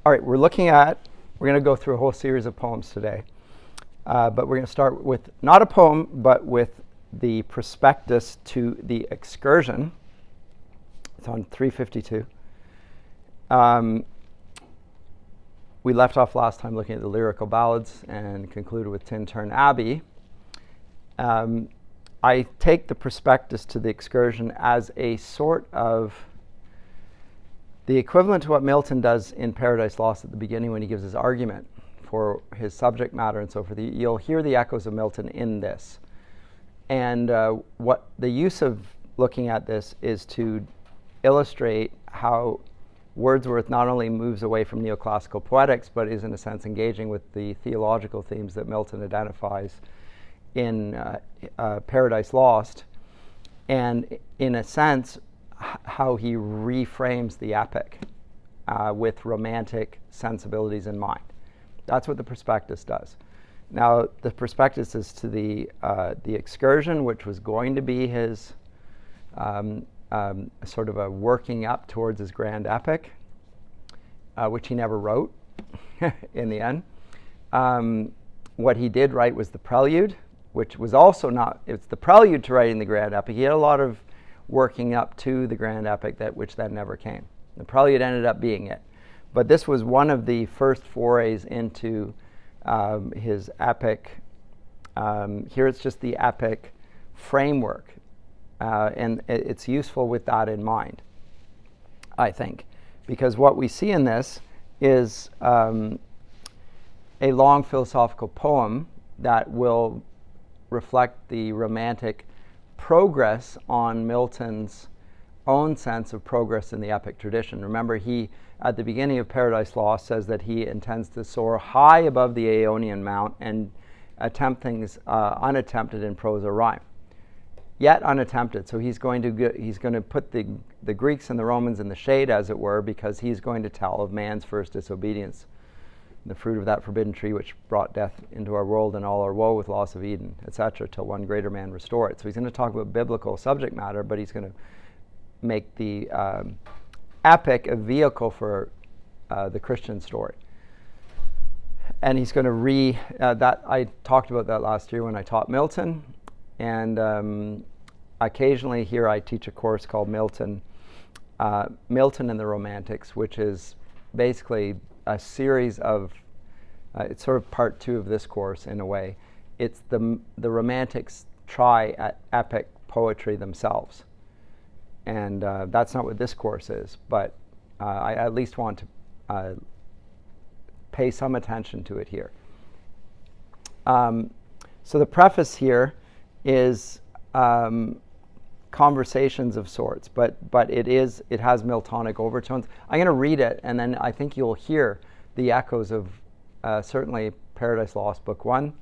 All right, we're going to go through a whole series of poems today. But we're going to start with not a poem, but with the prospectus to the Excursion. It's on 352. We left off last time looking at the lyrical ballads and concluded with Tintern Abbey. I take the prospectus to the Excursion as a sort of the equivalent to what Milton does in Paradise Lost at the beginning when he gives his argument for his subject matter and so forth. You'll hear the echoes of Milton in this. And what the use of looking at this is to illustrate how Wordsworth not only moves away from neoclassical poetics, but is in a sense engaging with the theological themes that Milton identifies in Paradise Lost, and in a sense how he reframes the epic with romantic sensibilities in mind. That's what the prospectus does. Now, the prospectus is to the Excursion, which was going to be his sort of a working up towards his grand epic, which he never wrote in the end. What he did write was the prelude, which was also it's the prelude to writing the grand epic. He had a lot of working up to the grand epic which then never came. The prelude ended up being it. But this was one of the first forays into his epic. Here it's just the epic framework. And it's useful with that in mind, I think. Because what we see in this is a long philosophical poem that will reflect the romantic progress on Milton's own sense of progress in the epic tradition. Remember, he, at the beginning of Paradise Lost, says that he intends to soar high above the Aeonian Mount and attempt things unattempted in prose or rhyme. Yet unattempted. So he's going to put the Greeks and the Romans in the shade, as it were, because he's going to tell of man's first disobedience, the fruit of that forbidden tree which brought death into our world and all our woe with loss of Eden, etc., till one greater man restore it. So he's going to talk about biblical subject matter, but he's going to make the epic a vehicle for the Christian story. And he's going to that I talked about that last year when I taught Milton, and occasionally here I teach a course called Milton and the Romantics, which is basically a series of, it's sort of part two of this course in a way. It's the Romantics try at epic poetry themselves. And that's not what this course is, but I at least want to pay some attention to it here. So the preface here is conversations of sorts, but it has Miltonic overtones. I'm going to read it, and then I think you'll hear the echoes of certainly Paradise Lost, Book 1,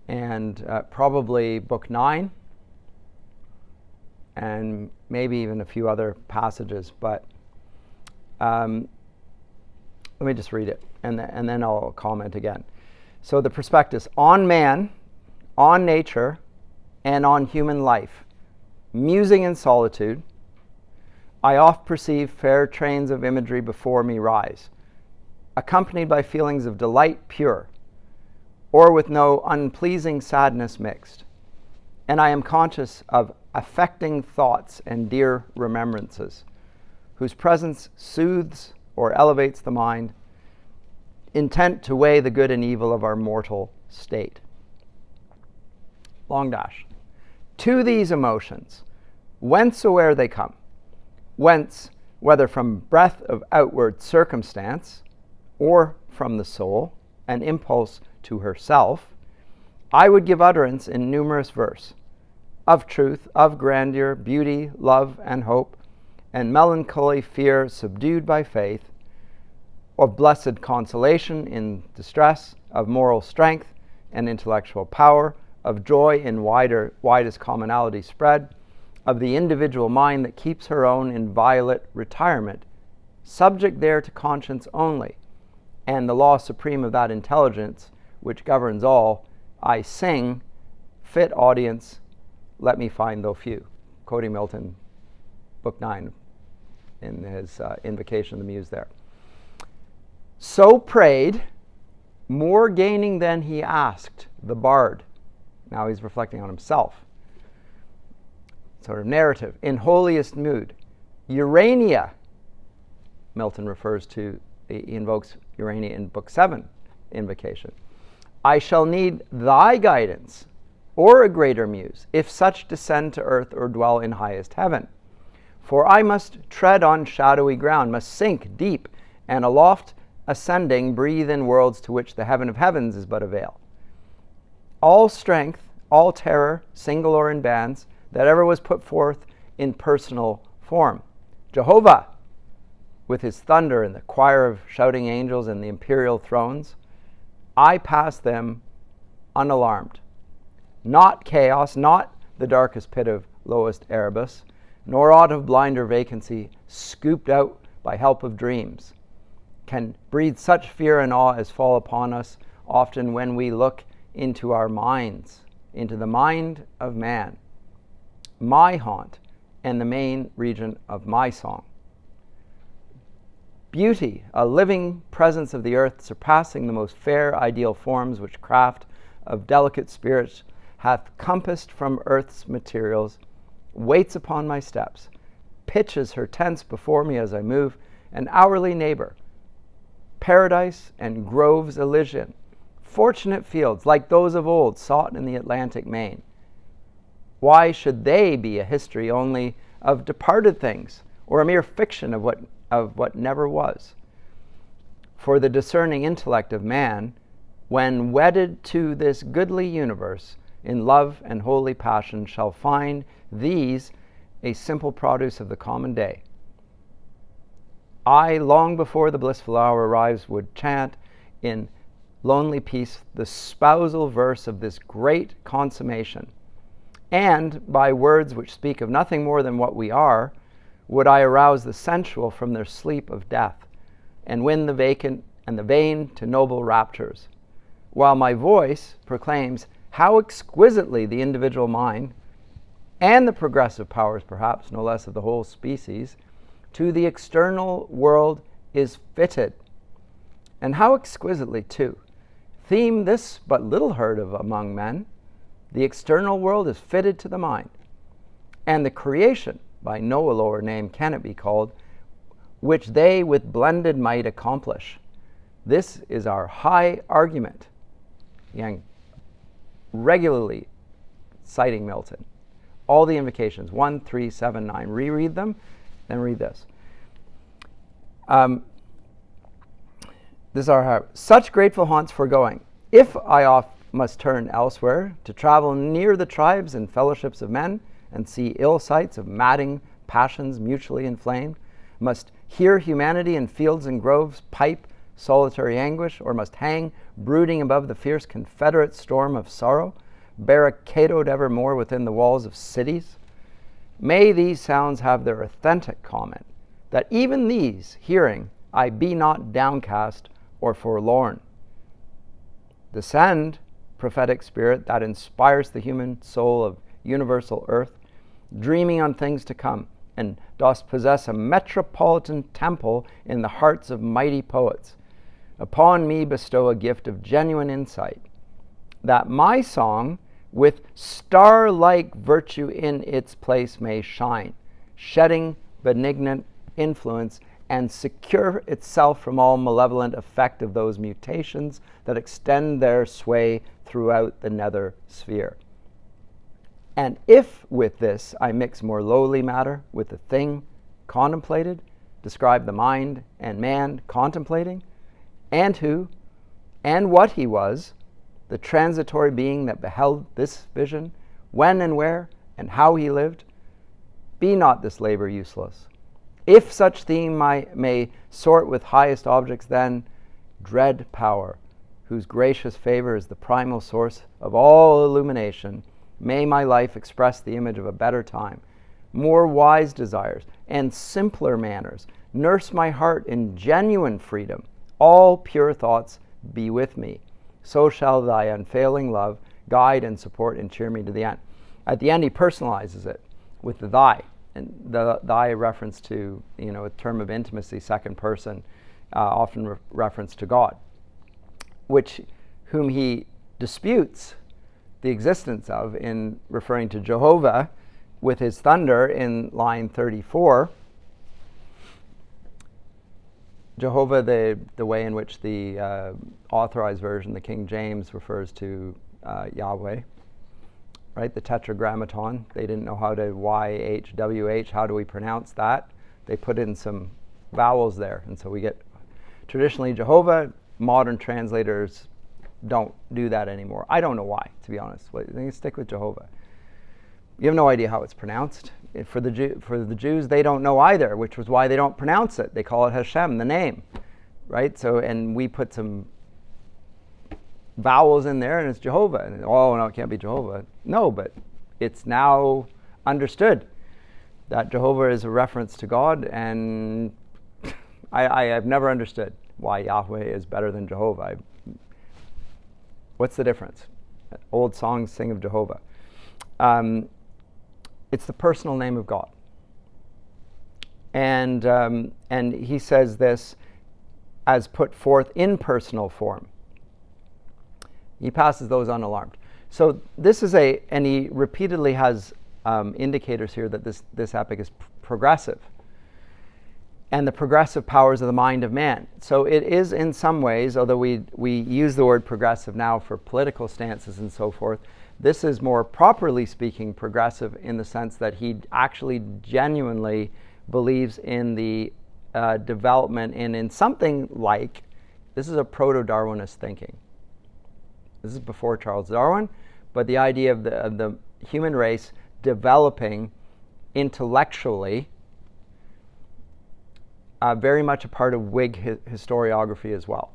and probably Book 9, and maybe even a few other passages. But let me just read it, and then I'll comment again. So the prospectus: on man, on nature, and on human life, musing in solitude, I oft perceive fair trains of imagery before me rise, accompanied by feelings of delight pure, or with no unpleasing sadness mixed. And I am conscious of affecting thoughts and dear remembrances, whose presence soothes or elevates the mind, intent to weigh the good and evil of our mortal state. Long dash. To these emotions, whencesoe'er they come, whence, whether from breath of outward circumstance, or from the soul, an impulse to herself, I would give utterance in numerous verse, of truth, of grandeur, beauty, love, and hope, and melancholy fear subdued by faith, of blessed consolation in distress, of moral strength and intellectual power, of joy in widest commonality spread, of the individual mind that keeps her own inviolate retirement, subject there to conscience only, and the law supreme of that intelligence which governs all, I sing, fit audience, let me find though few. Quoting Milton, Book 9, in his Invocation of the Muse there. So prayed, more gaining than he asked, the bard. Now he's reflecting on himself. Sort of narrative. In holiest mood, Urania, Milton refers to, he invokes Urania in Book 7, Invocation. I shall need thy guidance, or a greater muse, if such descend to earth or dwell in highest heaven. For I must tread on shadowy ground, must sink deep, and aloft ascending breathe in worlds to which the heaven of heavens is but a veil. All strength, all terror, single or in bands, that ever was put forth in personal form. Jehovah, with his thunder and the choir of shouting angels and the imperial thrones, I pass them unalarmed. Not chaos, not the darkest pit of lowest Erebus, nor aught of blinder vacancy, scooped out by help of dreams, can breathe such fear and awe as fall upon us often when we look into our minds, into the mind of man, my haunt and the main region of my song. Beauty, a living presence of the earth, surpassing the most fair ideal forms which craft of delicate spirits hath compassed from earth's materials, waits upon my steps, pitches her tents before me as I move, an hourly neighbor, paradise and groves Elysian, fortunate fields like those of old sought in the Atlantic main. Why should they be a history only of departed things, or a mere fiction of what never was? For the discerning intellect of man, when wedded to this goodly universe, in love and holy passion, shall find these a simple produce of the common day. I, long before the blissful hour arrives, would chant in lonely peace the spousal verse of this great consummation, and by words which speak of nothing more than what we are, would I arouse the sensual from their sleep of death, and win the vacant and the vain to noble raptures, while my voice proclaims how exquisitely the individual mind, and the progressive powers perhaps no less of the whole species, to the external world is fitted. And how exquisitely too. Theme this but little heard of among men. The external world is fitted to the mind, and the creation, by no lower name can it be called, which they with blended might accomplish. This is our high argument. Young, regularly citing Milton. All the invocations, 1, 3, 7, 9. Reread them, then read this. This is our heart. Such grateful haunts foregoing. If I oft must turn elsewhere, to travel near the tribes and fellowships of men, and see ill sights of madding passions mutually inflamed, must hear humanity in fields and groves pipe solitary anguish, or must hang brooding above the fierce confederate storm of sorrow, barricadoed evermore within the walls of cities, may these sounds have their authentic comment, that even these, hearing, I be not downcast or forlorn. Descend, prophetic spirit that inspires the human soul of universal earth, dreaming on things to come, and dost possess a metropolitan temple in the hearts of mighty poets. Upon me bestow a gift of genuine insight, that my song with star-like virtue in its place may shine, shedding benignant influence, and secure itself from all malevolent effect of those mutations that extend their sway throughout the nether sphere. And if with this I mix more lowly matter with the thing contemplated, describe the mind and man contemplating, and who and what he was, the transitory being that beheld this vision, when and where and how he lived, be not this labor useless. If such theme may sort with highest objects, then dread power, whose gracious favor is the primal source of all illumination, may my life express the image of a better time, more wise desires, and simpler manners. Nurse my heart in genuine freedom. All pure thoughts be with me. So shall thy unfailing love guide and support and cheer me to the end. At the end, he personalizes it with the thy, and the thy reference to, a term of intimacy, second person, often reference to God, whom he disputes the existence of in referring to Jehovah with his thunder in line 34. Jehovah, the way in which the authorized version, the King James, refers to Yahweh, right? The tetragrammaton. They didn't know how to YHWH. How do we pronounce that? They put in some vowels there, and so we get traditionally Jehovah. Modern translators don't do that anymore. I don't know why, to be honest. They stick with Jehovah. You have no idea how it's pronounced. For the Jews, they don't know either, which was why they don't pronounce it. They call it Hashem, the name, right? So, and we put some vowels in there, and it's Jehovah. And oh no, it can't be Jehovah. No, but it's now understood that Jehovah is a reference to God, and I have never understood why Yahweh is better than Jehovah. What's the difference? Old songs sing of Jehovah. It's the personal name of God. And he says this as put forth in personal form. He passes those unalarmed. So this is and he repeatedly has indicators here that this epic is progressive, and the progressive powers of the mind of man. So it is in some ways, although we use the word progressive now for political stances and so forth, this is more properly speaking progressive in the sense that he actually genuinely believes in the development in something like, this is a proto-Darwinist thinking. This is before Charles Darwin, but the idea of the human race developing intellectually, very much a part of Whig historiography as well.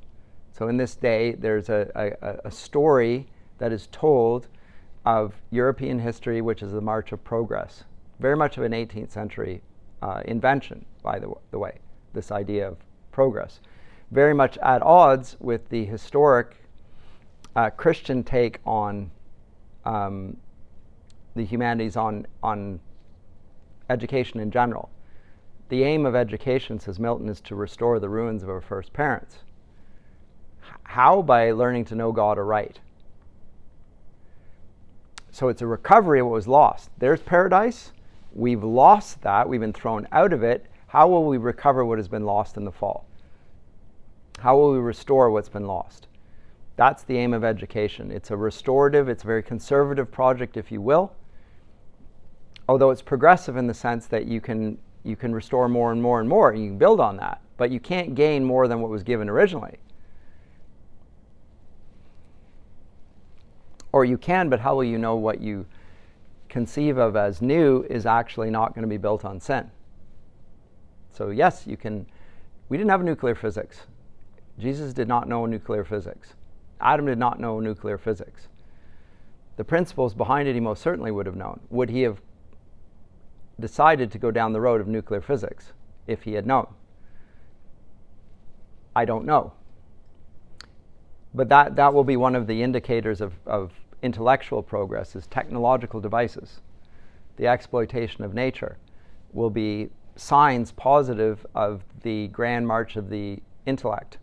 So in this day, there's a story that is told of European history, which is the march of progress. Very much of an 18th century invention, by the way, this idea of progress. Very much at odds with the historic Christian take on the humanities, on education in general. The aim of education, says Milton, is to restore the ruins of our first parents. How? By learning to know God aright. So it's a recovery of what was lost. There's paradise. We've lost that. We've been thrown out of it. How will we recover what has been lost in the fall? How will we restore what's been lost? That's the aim of education. It's a restorative, it's a very conservative project, if you will. Although it's progressive in the sense that you can restore more and more and more, and you can build on that. But you can't gain more than what was given originally. Or you can, but how will you know what you conceive of as new is actually not going to be built on sin? So yes, you can. We didn't have nuclear physics. Jesus did not know nuclear physics. Adam did not know nuclear physics. The principles behind it he most certainly would have known. Would he have decided to go down the road of nuclear physics if he had known? I don't know. But that will be one of the indicators of intellectual progress, is technological devices. The exploitation of nature will be signs positive of the grand march of the intellect.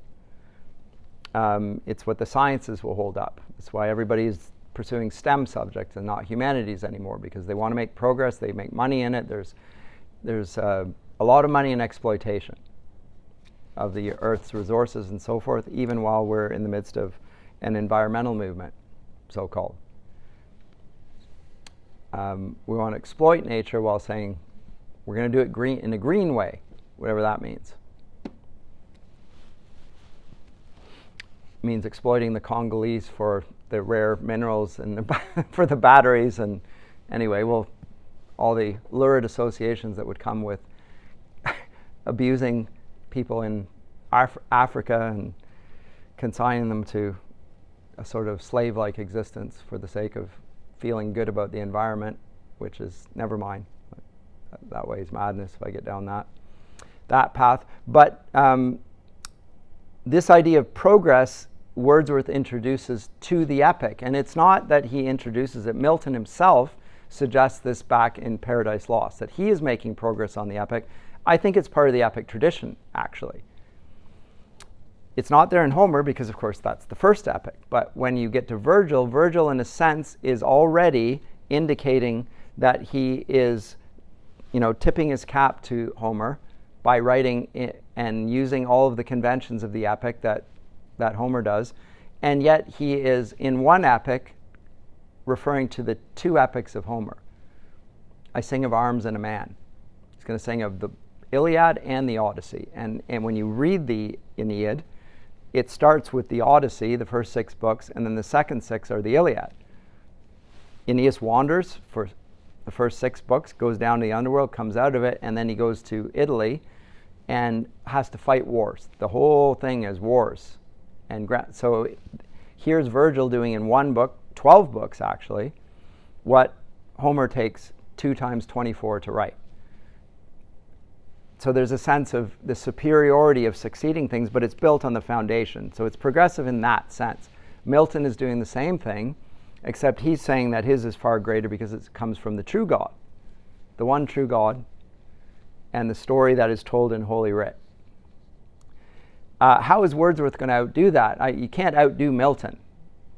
It's what the sciences will hold up. That's why everybody is pursuing STEM subjects and not humanities anymore, because they want to make progress, they make money in it. There's a lot of money in exploitation of the Earth's resources and so forth, even while we're in the midst of an environmental movement, so-called. We want to exploit nature while saying we're going to do it in a green way, whatever that means. It means exploiting the Congolese for the rare minerals and for the batteries, and anyway, all the lurid associations that would come with abusing people in Africa and consigning them to a sort of slave-like existence for the sake of feeling good about the environment, which is never mind. That way is madness if I get down that path. But this idea of progress, Wordsworth introduces to the epic, and it's not that he introduces it. Milton himself suggests this back in Paradise Lost, that he is making progress on the epic. I think it's part of the epic tradition, actually. It's not there in Homer because, of course, that's the first epic. But when you get to Virgil, Virgil, in a sense, is already indicating that he is, tipping his cap to Homer by writing and using all of the conventions of the epic that Homer does. And yet he is, in one epic, referring to the two epics of Homer. I sing of arms and a man. He's going to sing of the Iliad and the Odyssey. And when you read the Aeneid, it starts with the Odyssey, the first 6 books, and then the second 6 are the Iliad. Aeneas wanders for the first 6 books, goes down to the underworld, comes out of it, and then he goes to Italy and has to fight wars. The whole thing is wars. And so here's Virgil doing in one book, 12 books actually, what Homer takes 2 times 24 to write. So there's a sense of the superiority of succeeding things, but it's built on the foundation. So it's progressive in that sense. Milton is doing the same thing, except he's saying that his is far greater because it comes from the true God, the one true God, and the story that is told in Holy Writ. How is Wordsworth going to outdo that? You can't outdo Milton.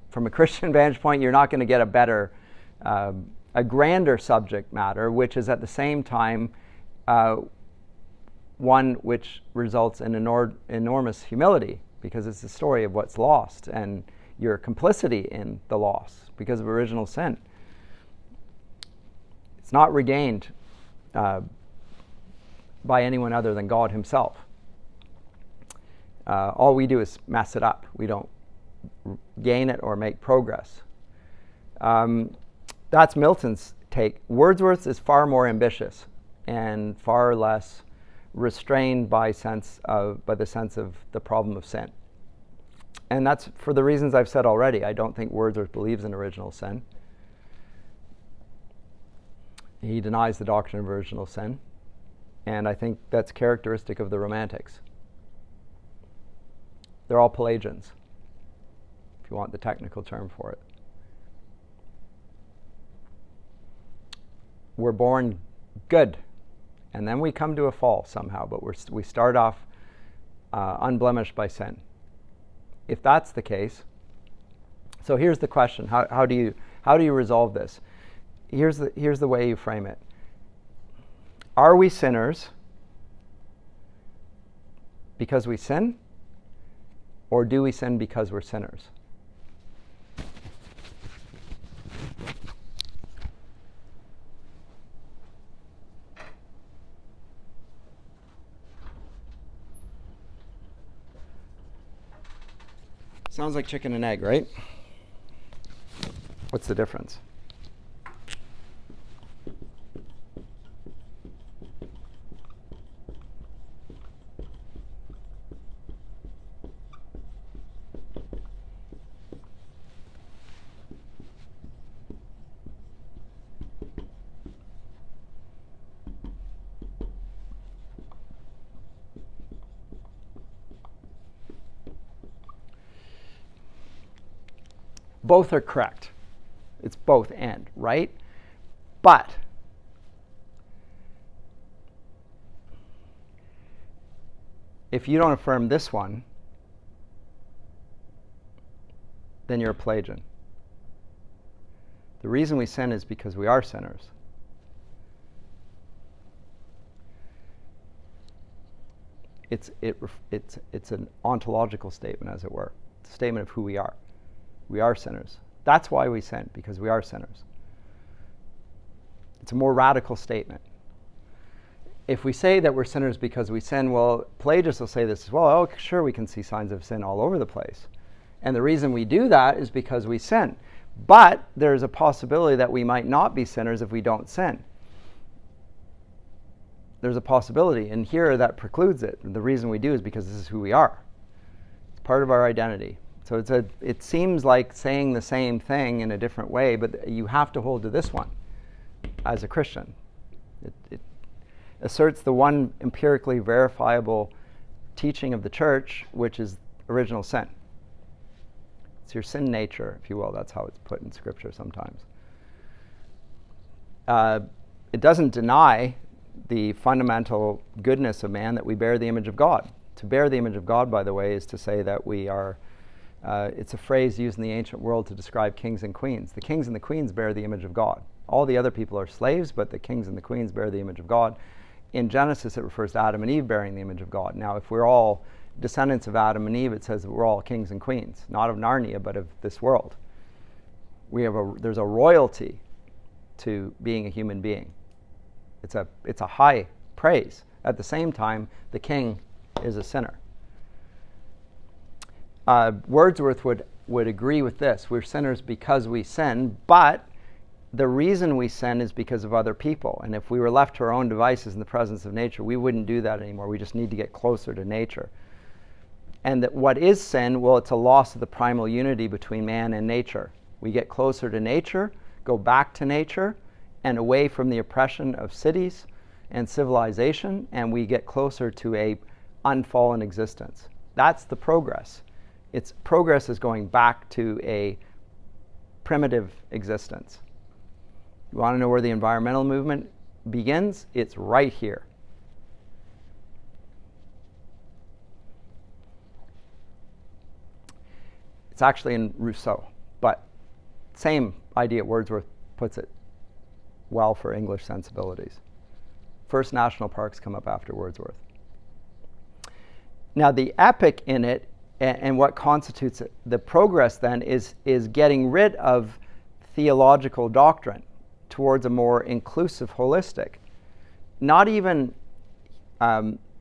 From a Christian vantage point, you're not going to get a better, a grander subject matter, which is at the same time one which results in enormous humility, because it's the story of what's lost and your complicity in the loss because of original sin. It's not regained by anyone other than God himself. All we do is mess it up. We don't gain it or make progress. That's Milton's take. Wordsworth's is far more ambitious and far less restrained by the sense of the problem of sin. And that's for the reasons I've said already. I don't think Wordsworth believes in original sin. He denies the doctrine of original sin. And I think that's characteristic of the Romantics. They're all Pelagians, if you want the technical term for it. We're born good, and then we come to a fall somehow, but we start off unblemished by sin. If that's the case, so here's the question: how do you resolve this? Here's the way you frame it. Are we sinners because we sin, or do we sin because we're sinners? Sounds like chicken and egg, right? What's the difference? Both are correct. It's both and, right? But if you don't affirm this one, then you're a Pelagian. The reason we sin is because we are sinners. It's an ontological statement, as it were. It's a statement of who we are. We are sinners. That's why we sin, because we are sinners. It's a more radical statement. If we say that we're sinners because we sin, well, Pelagius will say this as well. Oh, sure, we can see signs of sin all over the place. And the reason we do that is because we sin. But there's a possibility that we might not be sinners if we don't sin. There's a possibility, and here that precludes it. And the reason we do is because this is who we are. It's part of our identity. So it seems like saying the same thing in a different way, but you have to hold to this one as a Christian. It asserts the one empirically verifiable teaching of the church, which is original sin. It's your sin nature, if you will. That's how it's put in Scripture sometimes. It doesn't deny the fundamental goodness of man, that we bear the image of God. To bear the image of God, by the way, is to say that we are, it's a phrase used in the ancient world to describe kings and queens. The kings and the queens bear the image of God. All the other people are slaves, but the kings and the queens bear the image of God. In Genesis, it refers to Adam and Eve bearing the image of God. Now, if we're all descendants of Adam and Eve, it says that we're all kings and queens, not of Narnia, but of this world. There's a royalty to being a human being. It's a high praise. At the same time, the king is a sinner. Wordsworth would agree with this. We're sinners because we sin, but the reason we sin is because of other people. And if we were left to our own devices in the presence of nature, we wouldn't do that anymore. We just need to get closer to nature. And that what is sin? Well, it's a loss of the primal unity between man and nature. We get closer to nature, go back to nature, and away from the oppression of cities and civilization, and we get closer to a unfallen existence. That's the progress. Progress is going back to a primitive existence. You want to know where the environmental movement begins? It's right here. It's actually in Rousseau, but same idea. Wordsworth puts it well for English sensibilities. First national parks come up after Wordsworth. Now, the epic in it and what constitutes it, the progress then is getting rid of theological doctrine towards a more inclusive, holistic, not even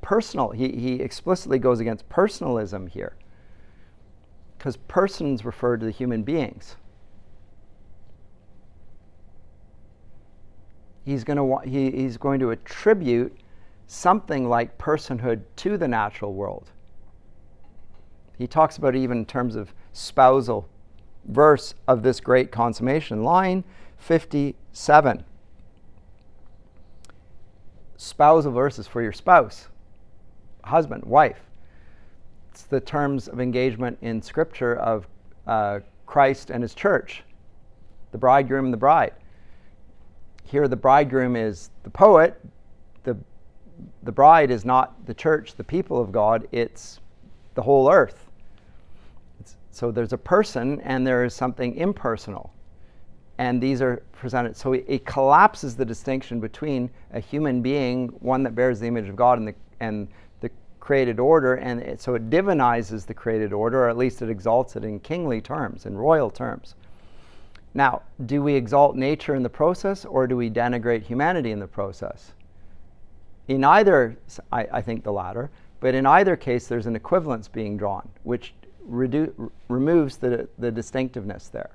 personal. He explicitly goes against personalism here, because persons refer to the human beings. He's going to attribute something like personhood to the natural world. He talks about it even in terms of spousal verse of this great consummation, line 57. Spousal verses for your spouse, husband, wife. It's the terms of engagement in Scripture of Christ and his church, the bridegroom and the bride. Here the bridegroom is the poet, the bride is not the church, the people of God, it's the whole earth. So there's a person and there is something impersonal. And these are presented. So it collapses the distinction between a human being, one that bears the image of God, and the created order. And so it divinizes the created order, or at least it exalts it in kingly terms, in royal terms. Now, do we exalt nature in the process, or do we denigrate humanity in the process? In either, I think the latter, but in either case, there's an equivalence being drawn, which removes the distinctiveness there.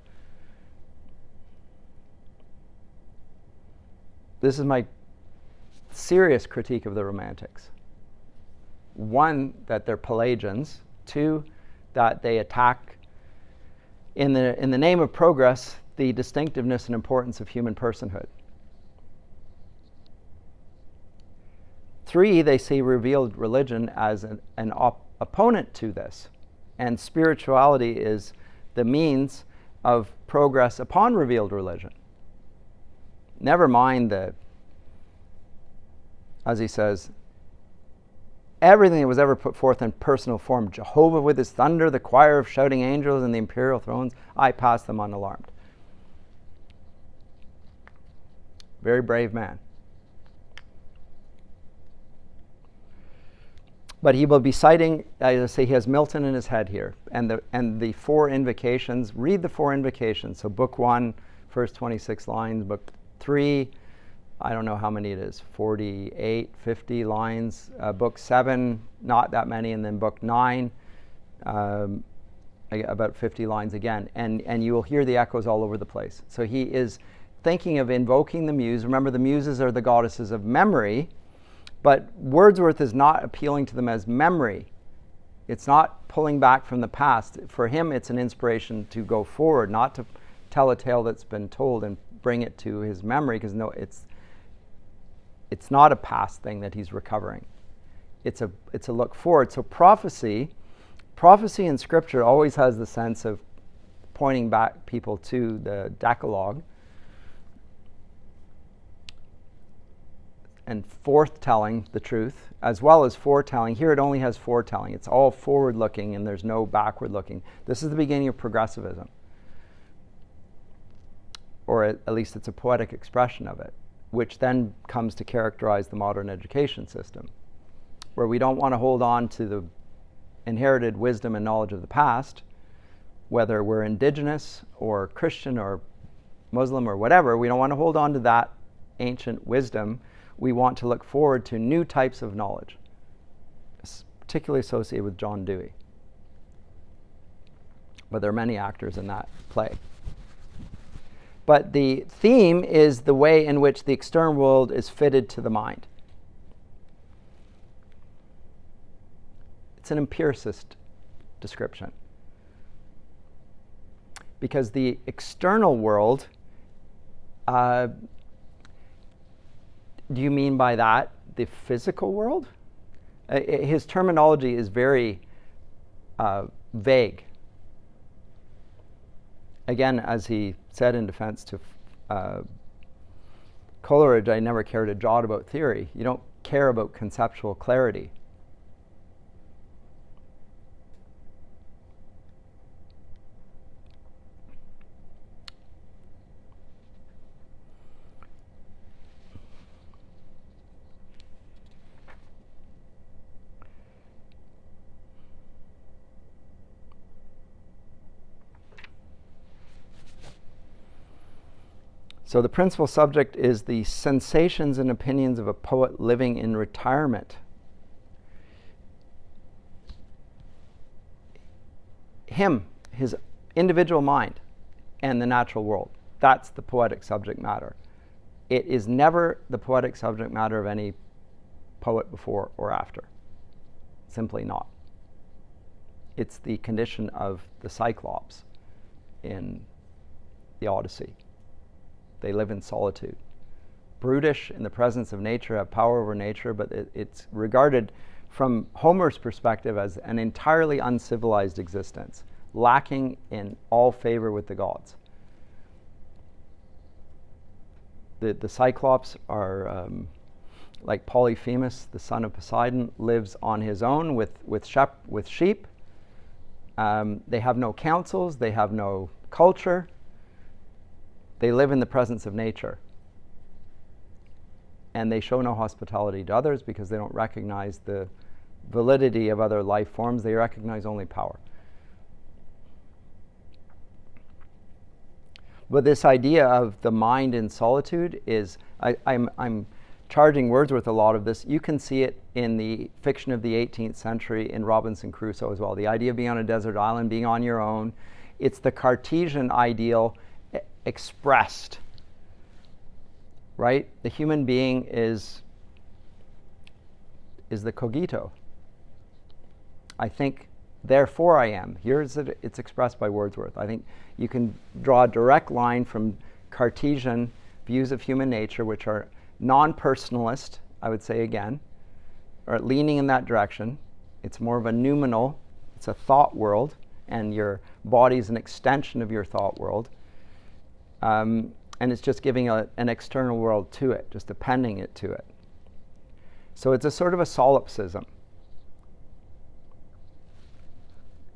This is my serious critique of the Romantics. One, that they're Pelagians. Two, that they attack, in the name of progress, the distinctiveness and importance of human personhood. Three, they see revealed religion as an opponent to this, and spirituality is the means of progress upon revealed religion. Never mind as he says, everything that was ever put forth in personal form, Jehovah with his thunder, the choir of shouting angels, and the imperial thrones, I pass them unalarmed. Very brave man. But he will be citing, as I say, he has Milton in his head here, and the four invocations. Read the four invocations. So book 1, first 26 lines. Book 3, I don't know how many it is, 48, 50 lines. Book 7, not that many, and then book 9, about 50 lines again. And you will hear the echoes all over the place. So he is thinking of invoking the muse. Remember, the muses are the goddesses of memory. But Wordsworth is not appealing to them as memory. It's not pulling back from the past. For him, it's an inspiration to go forward, not to tell a tale that's been told and bring it to his memory, because no, it's not a past thing that he's recovering. It's a look forward. So prophecy in Scripture always has the sense of pointing back people to the Decalogue. and forthtelling the truth, as well as foretelling. Here it only has foretelling. It's all forward-looking and there's no backward-looking. This is the beginning of progressivism. Or at least it's a poetic expression of it, which then comes to characterize the modern education system, where we don't want to hold on to the inherited wisdom and knowledge of the past, whether we're indigenous or Christian or Muslim or whatever. We don't want to hold on to that ancient wisdom. We want to look forward to new types of knowledge, particularly associated with John Dewey. But there are many actors in that play. But the theme is the way in which the external world is fitted to the mind. It's an empiricist description. Because the external world, do you mean by that the physical world? His terminology is very vague. Again, as he said in defense to Coleridge, I never cared a jot about theory. You don't care about conceptual clarity. So the principal subject is the sensations and opinions of a poet living in retirement. Him, his individual mind, and the natural world. That's the poetic subject matter. It is never the poetic subject matter of any poet before or after. Simply not. It's the condition of the Cyclops in the Odyssey. They live in solitude. Brutish in the presence of nature, have power over nature, but it's regarded from Homer's perspective as an entirely uncivilized existence, lacking in all favor with the gods. The Cyclops are like Polyphemus, the son of Poseidon, lives on his own with sheep. They have no councils, they have no culture. They live in the presence of nature. And they show no hospitality to others because they don't recognize the validity of other life forms. They recognize only power. But this idea of the mind in solitude is, I'm charging Wordsworth a lot of this. You can see it in the fiction of the 18th century in Robinson Crusoe as well. The idea of being on a desert island, being on your own. It's the Cartesian ideal expressed, right? The human being is the cogito. I think, therefore I am. Here's it's expressed by Wordsworth. I think you can draw a direct line from Cartesian views of human nature, which are non-personalist, I would say again, or leaning in that direction. It's more of a noumenal, it's a thought world, and your body is an extension of your thought world. And it's just giving an external world to it, just appending it to it. So it's a sort of a solipsism.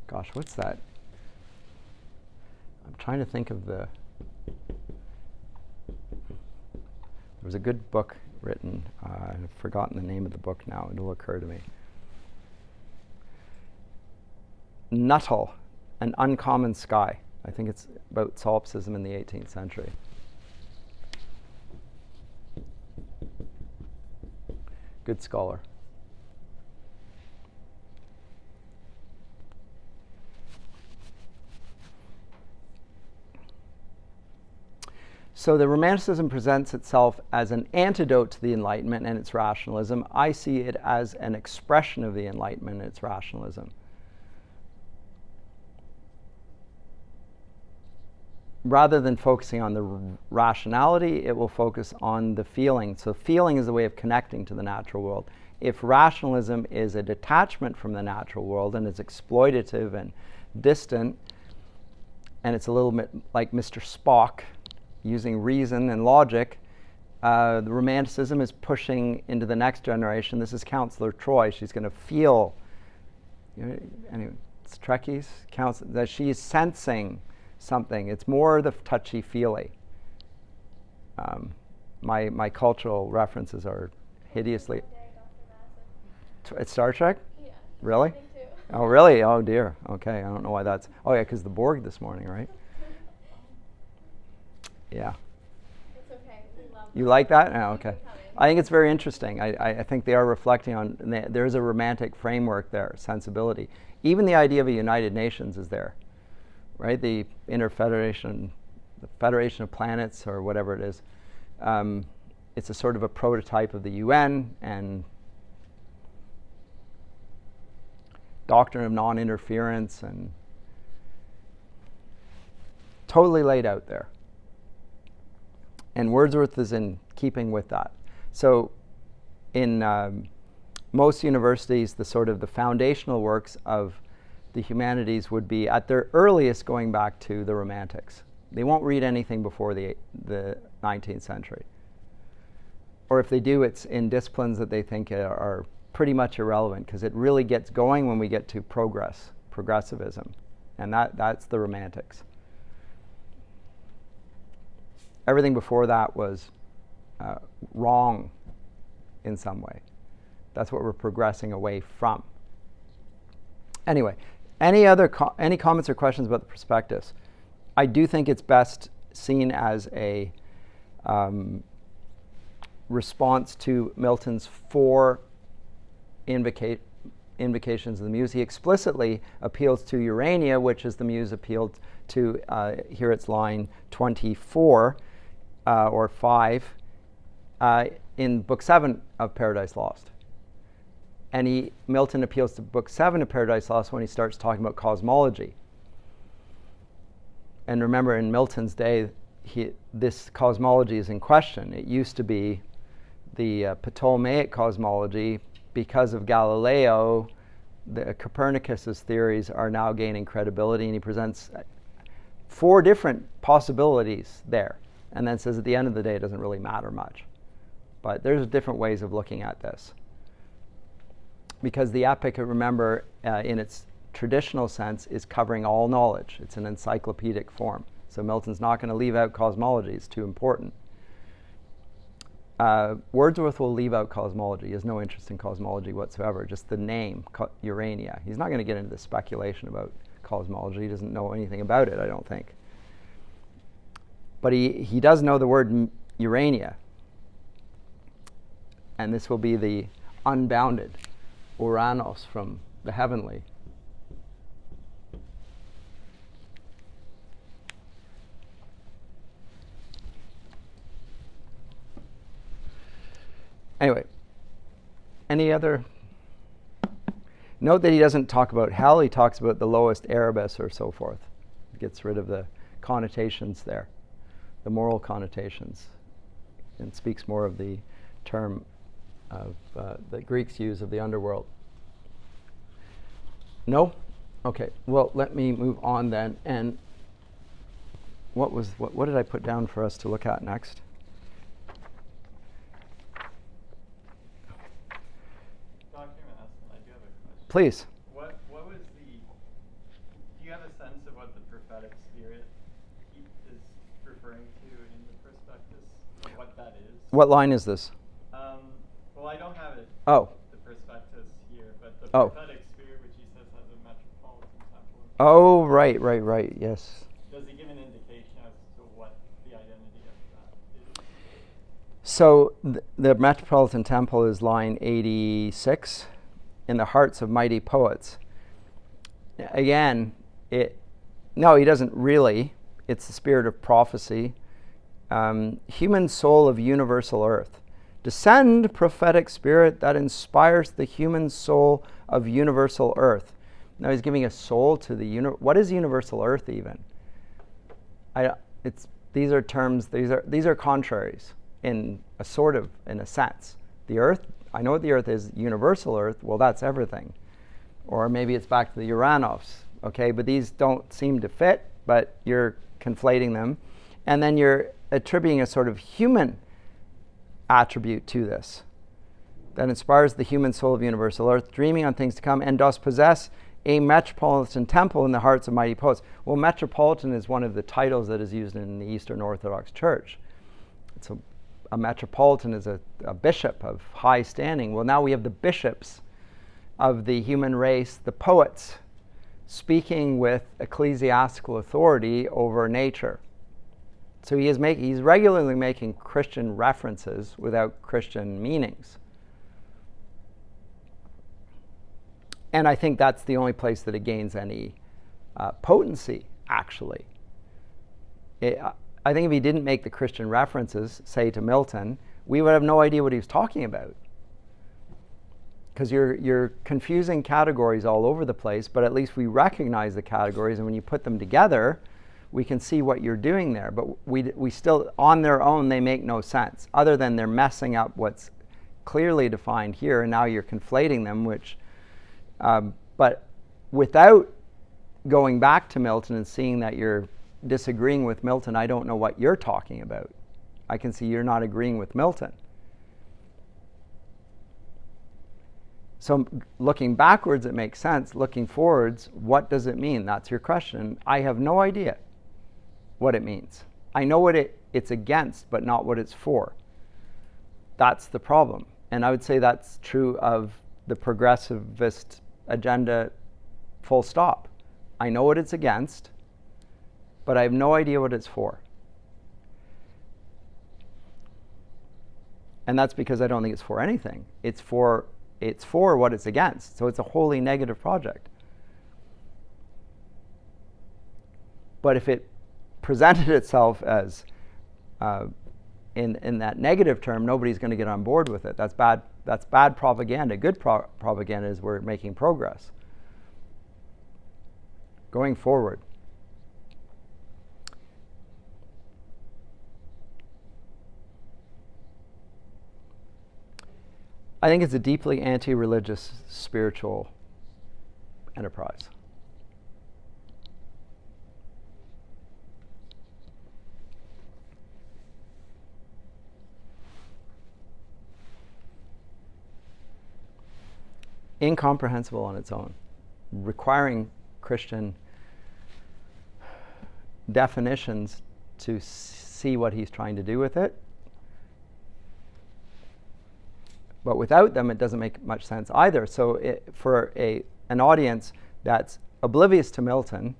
Gosh, what's that? I'm trying to think of there was a good book written. I've forgotten the name of the book now. It'll occur to me. Nuttall, An Uncommon Sky. I think it's about solipsism in the 18th century. Good scholar. So the Romanticism presents itself as an antidote to the Enlightenment and its rationalism. I see it as an expression of the Enlightenment and its rationalism. Rather than focusing on the rationality, it will focus on the feeling. So feeling is a way of connecting to the natural world. If rationalism is a detachment from the natural world and is exploitative and distant, and it's a little bit like Mr. Spock using reason and logic, The Romanticism is pushing into the next generation. This is Councillor Troy. She's going to feel, anyway, it's Trekkies, that she's sensing something. It's more the touchy-feely. My cultural references are hideously. It's Star Trek? Yeah. Really? Oh, really? Oh, dear. Okay, I don't know why that's. Oh, yeah, because the Borg this morning, right? Yeah. It's okay. We love You like that? Oh, okay. I think it's very interesting. I think they are reflecting on, there's a romantic framework there, sensibility. Even the idea of a United Nations is there, right? The Interfederation, the Federation of Planets, or whatever it is. It's a sort of a prototype of the UN, and doctrine of non-interference, and totally laid out there. And Wordsworth is in keeping with that. So in most universities, the sort of the foundational works of the humanities would be at their earliest going back to the Romantics. They won't read anything before the 19th century. Or if they do, it's in disciplines that they think are pretty much irrelevant, because it really gets going when we get to progressivism. And that's the Romantics. Everything before that was wrong in some way. That's what we're progressing away from. Anyway, any comments or questions about the prospectus? I do think it's best seen as a response to Milton's 4 invocations of the muse. He explicitly appeals to Urania, which is the muse appealed to, here it's line 24 or 5, in Book 7 of Paradise Lost. And Milton appeals to Book 7 of Paradise Lost when he starts talking about cosmology. And remember, in Milton's day, this cosmology is in question. It used to be the Ptolemaic cosmology. Because of Galileo, Copernicus's theories are now gaining credibility, and he presents 4 different possibilities there, and then says at the end of the day it doesn't really matter much. But there's different ways of looking at this. Because the epic, remember, in its traditional sense, is covering all knowledge. It's an encyclopedic form. So Milton's not going to leave out cosmology. It's too important. Wordsworth will leave out cosmology. He has no interest in cosmology whatsoever, just the name, Urania. He's not going to get into the speculation about cosmology. He doesn't know anything about it, I don't think. But he does know the word Urania. And this will be the unbounded, Uranos, from the heavenly. Anyway, any other? Note that he doesn't talk about hell. He talks about the lowest Erebus or so forth. He gets rid of the connotations there, the moral connotations, and speaks more of the term of the Greeks use of the underworld. No? Okay. Well, let me move on then. And what did I put down for us to look at next? Please. What was do you have a sense of what the prophetic spirit is referring to in the prospectus? What that is? What line is this? Well, I don't have it. Oh. The prospectus here, but the Oh. prophetic spirit, which he says has a metropolitan temple. Oh, right, yes. Does he give an indication as to what the identity of that is? So the Metropolitan Temple is line 86. In the hearts of mighty poets. Again, no, he doesn't really. It's the spirit of prophecy. Human soul of universal earth. Descend, prophetic spirit that inspires the human soul of universal earth. Now he's giving a soul to the what is universal earth even? These are terms. These are contraries in a sense. The earth. I know what the earth is, universal earth, well, that's everything. Or maybe it's back to the Uranos, okay? But these don't seem to fit, but you're conflating them. And then you're attributing a sort of human attribute to this that inspires the human soul of universal earth, dreaming on things to come, and does possess a metropolitan temple in the hearts of mighty poets. Well, metropolitan is one of the titles that is used in the Eastern Orthodox Church. It's a metropolitan is a bishop of high standing. Well, now we have the bishops of the human race, the poets, speaking with ecclesiastical authority over nature. So he's regularly making Christian references without Christian meanings. And I think that's the only place that it gains any potency, actually. I think if he didn't make the Christian references, say to Milton, we would have no idea what he was talking about. Because you're confusing categories all over the place, but at least we recognize the categories, and when you put them together, we can see what you're doing there. But we still, on their own, they make no sense, other than they're messing up what's clearly defined here, and now you're conflating them, which... but without going back to Milton and seeing that you're disagreeing with Milton, I don't know what you're talking about. I can see you're not agreeing with Milton. So looking backwards, it makes sense. Looking forwards, what does it mean? That's your question. I have no idea what it means. I know what it's against, but not what it's for. That's the problem. And I would say that's true of the progressivist agenda, full stop. I know what it's against, but I have no idea what it's for. And that's because I don't think it's for anything. It's for what it's against. So it's a wholly negative project. But if it presented itself as in that negative term, nobody's going to get on board with it. That's bad. That's bad propaganda. Good propaganda is we're making progress. Going forward. I think it's a deeply anti-religious spiritual enterprise. Incomprehensible on its own, requiring Christian definitions to see what he's trying to do with it. But without them, it doesn't make much sense either. So for an audience that's oblivious to Milton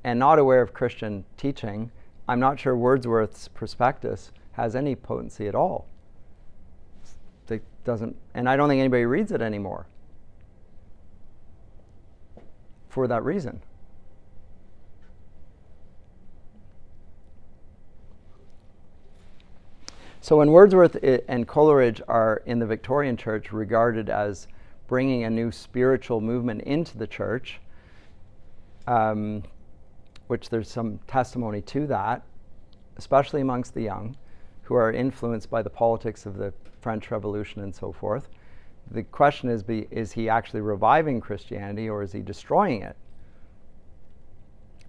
and not aware of Christian teaching, I'm not sure Wordsworth's prospectus has any potency at all. It doesn't, and I don't think anybody reads it anymore for that reason. So when Wordsworth and Coleridge are in the Victorian Church regarded as bringing a new spiritual movement into the church, which there's some testimony to that, especially amongst the young, who are influenced by the politics of the French Revolution and so forth. The question is he actually reviving Christianity or is he destroying it?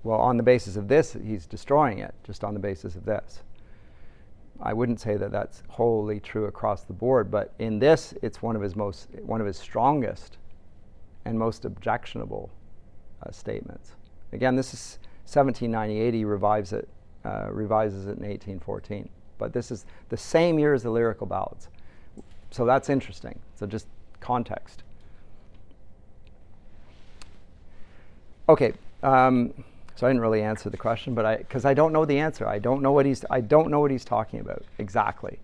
Well, on the basis of this, he's destroying it, just on the basis of this. I wouldn't say that that's wholly true across the board, but in this, it's one of his strongest and most objectionable statements. Again, this is 1798. He revises it in 1814. But this is the same year as the lyrical ballads. So that's interesting. So just context. Okay. So I didn't really answer the question, but because I don't know the answer. I don't know what he's talking about exactly.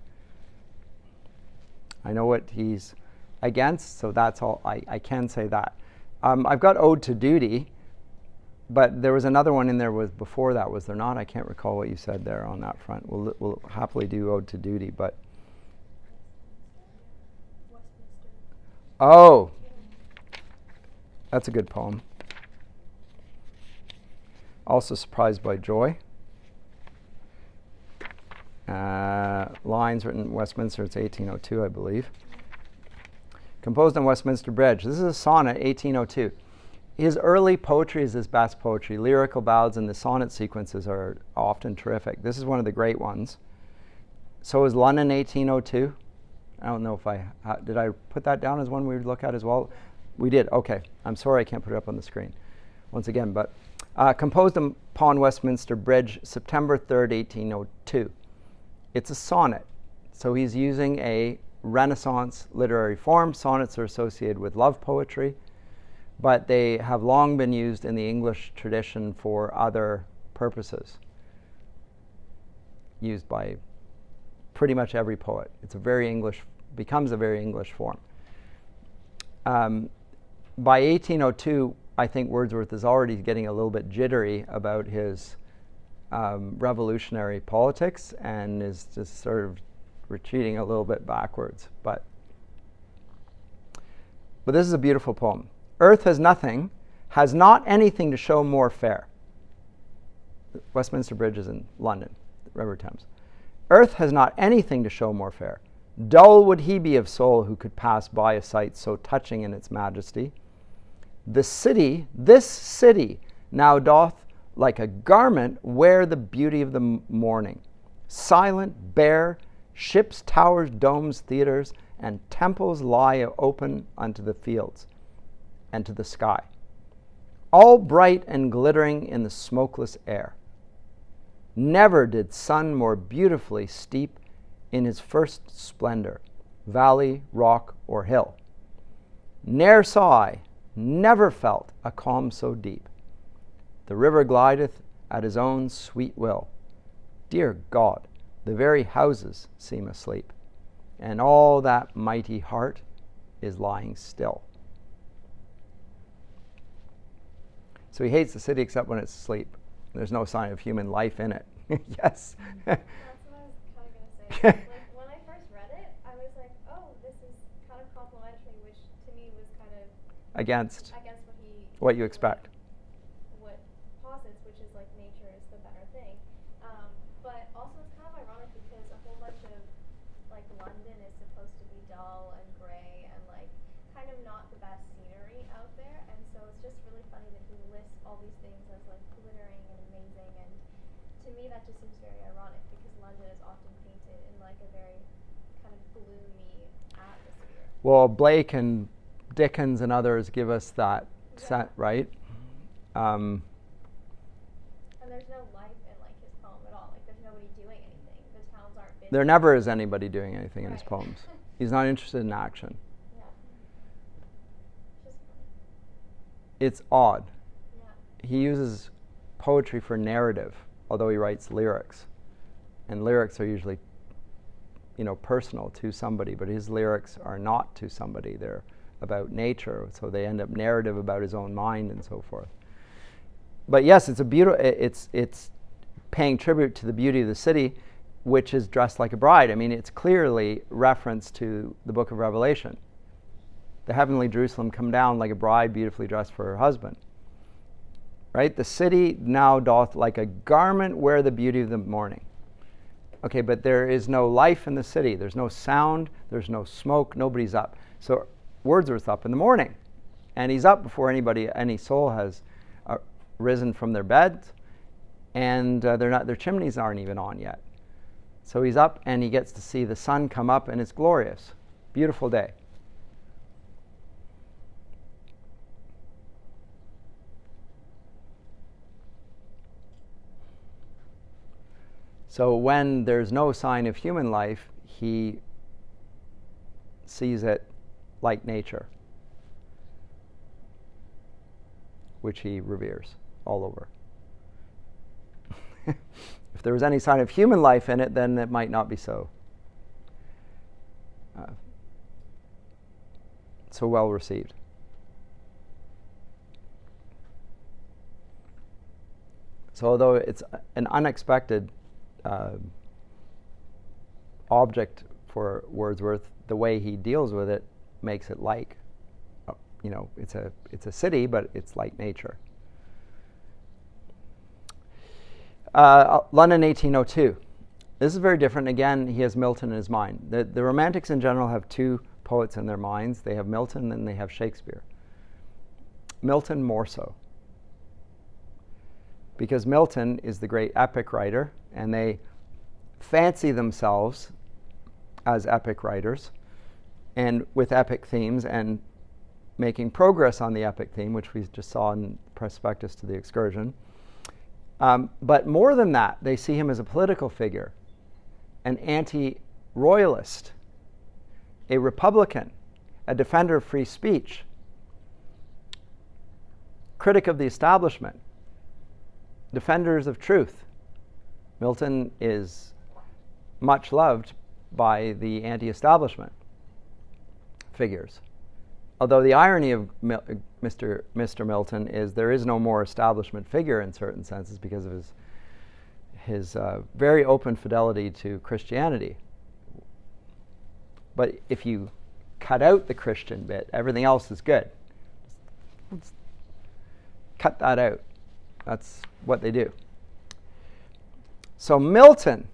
I know what he's against, so that's all. I can say that. I've got Ode to Duty, but there was another one in there before that, was there not? I can't recall what you said there on that front. We'll happily do Ode to Duty, but. Oh, that's a good poem. Also Surprised by Joy. Lines written in Westminster, it's 1802, I believe. Composed on Westminster Bridge. This is a sonnet, 1802. His early poetry is his best poetry. Lyrical ballads and the sonnet sequences are often terrific. This is one of the great ones. So is London, 1802. I don't know if did I put that down as one we would look at as well? We did. Okay. I'm sorry I can't put it up on the screen once again. But composed upon Westminster Bridge, September 3rd, 1802. It's a sonnet. So he's using a Renaissance literary form. Sonnets are associated with love poetry, but they have long been used in the English tradition for other purposes, used by pretty much every poet. Becomes a very English form. By 1802, I think Wordsworth is already getting a little bit jittery about his revolutionary politics and is just sort of retreating a little bit backwards. But this is a beautiful poem. Earth has not anything to show more fair. Westminster Bridge is in London, River Thames. Earth has not anything to show more fair. Dull would he be of soul who could pass by a sight so touching in its majesty. This city, now doth like a garment wear the beauty of the morning. Silent, bare, ships, towers, domes, theaters, and temples lie open unto the fields and to the sky, all bright and glittering in the smokeless air. Never did sun more beautifully steep in his first splendor, valley, rock, or hill. Ne'er saw I, never felt a calm so deep. The river glideth at his own sweet will. Dear God, the very houses seem asleep, and all that mighty heart is lying still. So he hates the city except when it's asleep. There's no sign of human life in it. Yes. That's what I was kind of going to say. Like, when I first read it, I was like, oh, this is kind of complimentary, which to me was kind of Against what you expect. What posits, which is like nature is the better thing. But also it's kind of ironic because a whole bunch of like London is supposed to be dull and gray and like kind of not the best scenery out there, and so it's just really funny that he lists all these things as like glittering and amazing, and to me that just seems very ironic because London is often painted in like a very kind of gloomy atmosphere. Well, Blake and Dickens and others give us that set, right? And there's no life in like his poem at all. Like there's nobody doing anything. The towns aren't busy. There never is anybody doing anything in his Right. poems. He's not interested in action. Yeah. Just funny. It's odd. Yeah. He uses poetry for narrative, although he writes lyrics. And lyrics are usually, personal to somebody, but his lyrics are not to somebody. They're about nature, so they end up narrative about his own mind and so forth. But yes, it's a beautiful. It's paying tribute to the beauty of the city, which is dressed like a bride. I mean, it's clearly reference to the Book of Revelation. The heavenly Jerusalem come down like a bride beautifully dressed for her husband. Right? The city now doth like a garment wear the beauty of the morning. Okay, but there is no life in the city. There's no sound. There's no smoke. Nobody's up. So Wordsworth's up in the morning, and he's up before any soul has risen from their beds, and their chimneys aren't even on yet. So he's up, and he gets to see the sun come up, and it's glorious, beautiful day. So when there's no sign of human life, he sees it like nature, which he reveres all over. If there was any sign of human life in it, then it might not be so well received. So although it's an unexpected object for Wordsworth, the way he deals with it makes it like, it's a city, but it's like nature. London, 1802. This is very different. Again, he has Milton in his mind. The Romantics in general have two poets in their minds. They have Milton and they have Shakespeare. Milton more so, because Milton is the great epic writer, and they fancy themselves as epic writers. and with epic themes, and making progress on the epic theme, which we just saw in the prospectus to the Excursion. But more than that, they see him as a political figure, an anti-royalist, a Republican, a defender of free speech, critic of the establishment, defenders of truth. Milton is much loved by the anti-establishment figures. Although the irony of Mr. Milton is there is no more establishment figure in certain senses because of his very open fidelity to Christianity. But if you cut out the Christian bit, everything else is good. Let's cut that out. That's what they do. So Milton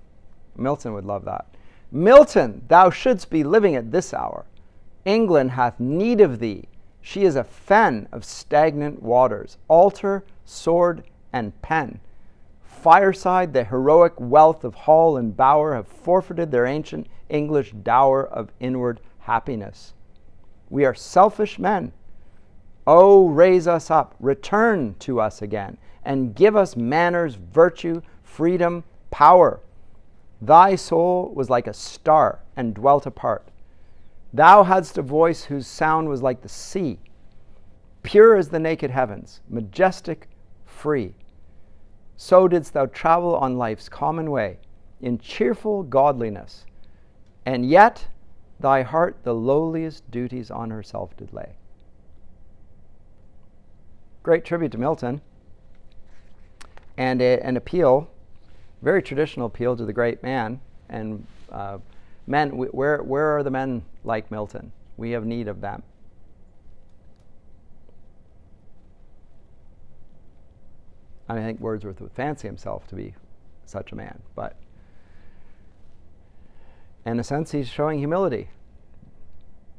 would love that. Milton, thou shouldst be living at this hour. England hath need of thee. She is a fen of stagnant waters, altar, sword, and pen. Fireside, the heroic wealth of hall and bower have forfeited their ancient English dower of inward happiness. We are selfish men. Oh, raise us up, return to us again, and give us manners, virtue, freedom, power. Thy soul was like a star and dwelt apart. Thou hadst a voice whose sound was like the sea, pure as the naked heavens, majestic, free. So didst thou travel on life's common way, in cheerful godliness, and yet thy heart the lowliest duties on herself did lay. Great tribute to Milton, and an appeal, very traditional appeal to the great man. And men, where are the men like Milton? We have need of them. I think Wordsworth would fancy himself to be such a man, but in a sense he's showing humility.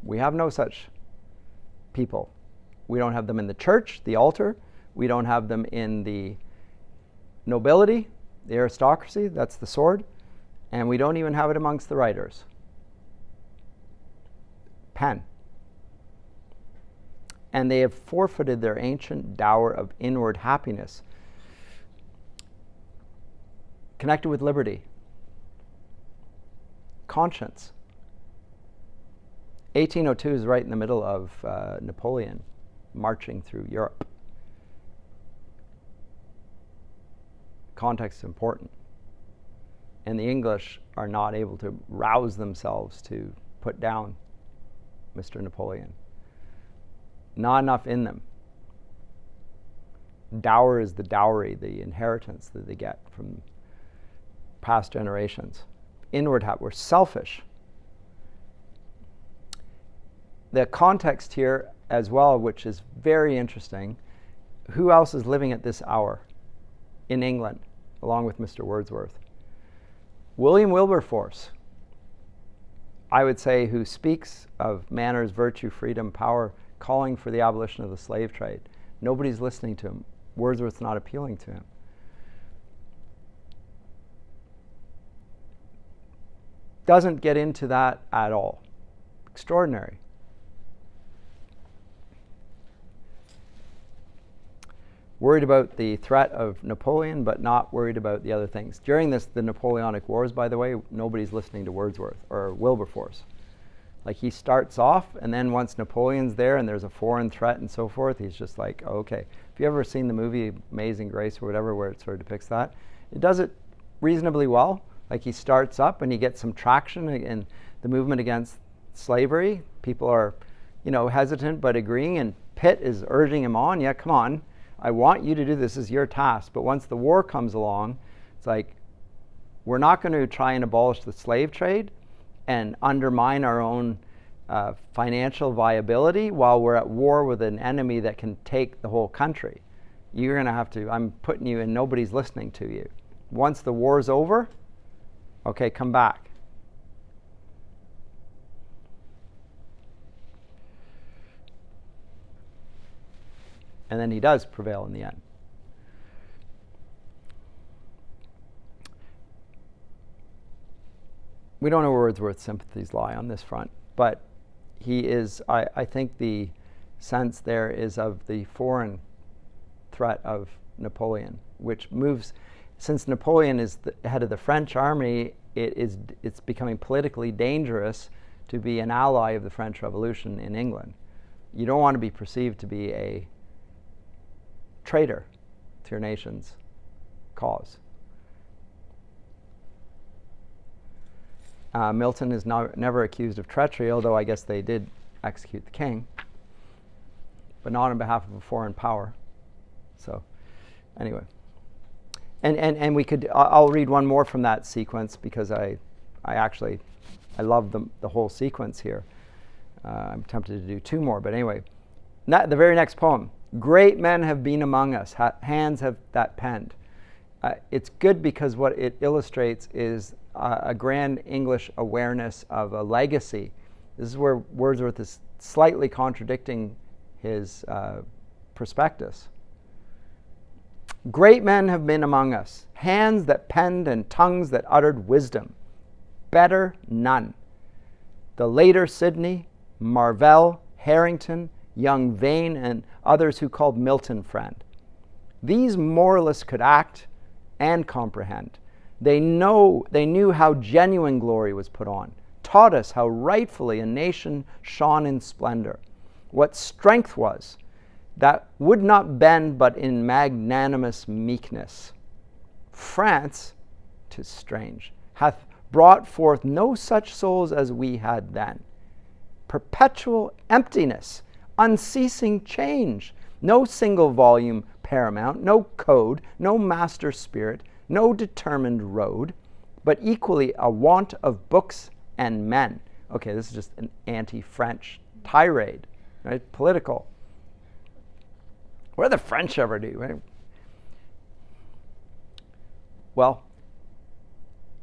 We have no such people. We don't have them in the church, the altar. We don't have them in the nobility, the aristocracy, that's the sword. And we don't even have it amongst the writers. Pen. And they have forfeited their ancient dower of inward happiness, connected with liberty, conscience. 1802 is right in the middle of Napoleon marching through Europe. Context is important. And the English are not able to rouse themselves to put down Mr. Napoleon. Not enough in them. Dower is the dowry, the inheritance that they get from past generations. Inward we're selfish. The context here as well, which is very interesting, who else is living at this hour in England, along with Mr. Wordsworth? William Wilberforce, I would say, who speaks of manners, virtue, freedom, power, calling for the abolition of the slave trade. Nobody's listening to him. Wordsworth's not appealing to him. Doesn't get into that at all. Extraordinary. Worried about the threat of Napoleon, but not worried about the other things. During the Napoleonic Wars, by the way, nobody's listening to Wordsworth or Wilberforce. Like, he starts off, and then once Napoleon's there and there's a foreign threat and so forth, he's just like, oh, okay. If you ever seen the movie Amazing Grace or whatever, where it sort of depicts that, it does it reasonably well. Like, he starts up and he gets some traction in the movement against slavery. People are, hesitant but agreeing, and Pitt is urging him on. Yeah, come on. I want you to do this. This is your task. But once the war comes along, it's like, we're not going to try and abolish the slave trade and undermine our own financial viability while we're at war with an enemy that can take the whole country. You're going to have to, I'm putting you in, nobody's listening to you. Once the war's over, okay, come back. And then he does prevail in the end. We don't know where Wordsworth's sympathies lie on this front, but he is, I think the sense there is of the foreign threat of Napoleon, which moves, since Napoleon is the head of the French army, it's becoming politically dangerous to be an ally of the French Revolution in England. You don't want to be perceived to be a traitor to your nation's cause. Milton is never accused of treachery, although I guess they did execute the king, but not on behalf of a foreign power. So, anyway. And we could, I'll read one more from that sequence because I love the whole sequence here. I'm tempted to do two more, but anyway. The very next poem. Great men have been among us, hands have that penned. It's good because what it illustrates is a grand English awareness of a legacy. This is where Wordsworth is slightly contradicting his prospectus. Great men have been among us, hands that penned and tongues that uttered wisdom. Better none. The later Sidney, Marvell, Harrington, young Vane, and others who called Milton friend. These moralists could act and comprehend. They knew how genuine glory was put on, taught us how rightfully a nation shone in splendor, what strength was, that would not bend but in magnanimous meekness. France, 'tis strange, hath brought forth no such souls as we had then. Perpetual emptiness, unceasing change, no single volume paramount, no code, no master spirit, no determined road, but equally a want of books and men. Okay, this is just an anti-French tirade, right? Political. What do the French ever do? Right? Well,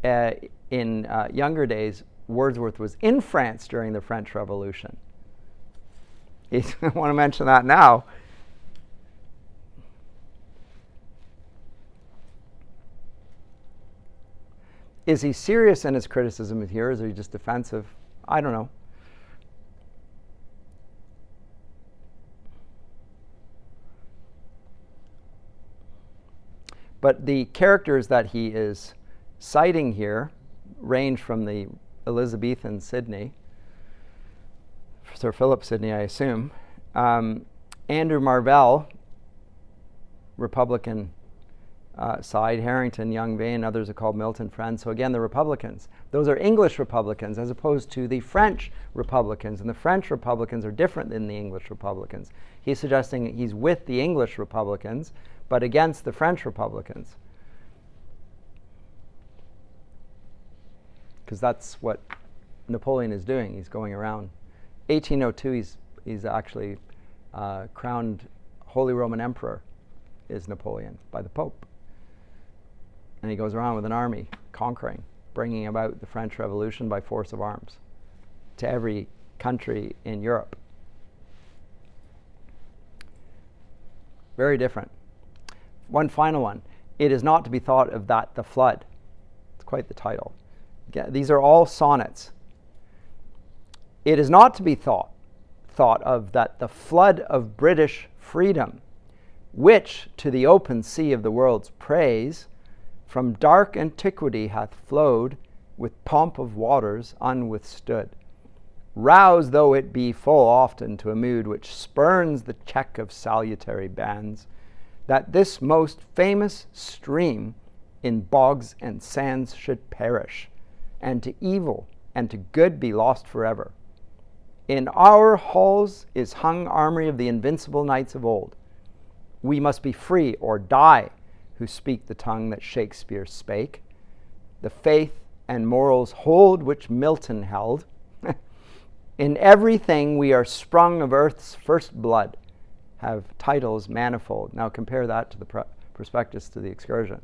in younger days, Wordsworth was in France during the French Revolution. I want to mention that now. Is he serious in his criticism here, or is he just defensive? I don't know. But the characters that he is citing here range from the Elizabethan Sidney, Sir Philip Sidney, I assume, Andrew Marvell, Republican side, Harrington, young Vane, others are called Milton friend. So again, the Republicans. Those are English Republicans as opposed to the French Republicans. And the French Republicans are different than the English Republicans. He's suggesting he's with the English Republicans, but against the French Republicans. Because that's what Napoleon is doing. He's going around. 1802, he's actually crowned Holy Roman Emperor, is Napoleon, by the Pope. And he goes around with an army, conquering, bringing about the French Revolution by force of arms to every country in Europe. Very different. One final one. It is not to be thought of that the flood. It's quite the title. Again, these are all sonnets. It is not to be thought of that the flood of British freedom, which to the open sea of the world's praise, from dark antiquity hath flowed with pomp of waters unwithstood, roused though it be full often to a mood which spurns the check of salutary bands, that this most famous stream in bogs and sands should perish, and to evil and to good be lost forever. In our halls is hung armory of the invincible knights of old. We must be free or die who speak the tongue that Shakespeare spake. The faith and morals hold which Milton held. In everything we are sprung of earth's first blood, have titles manifold. Now compare that to the prospectus to the Excursion.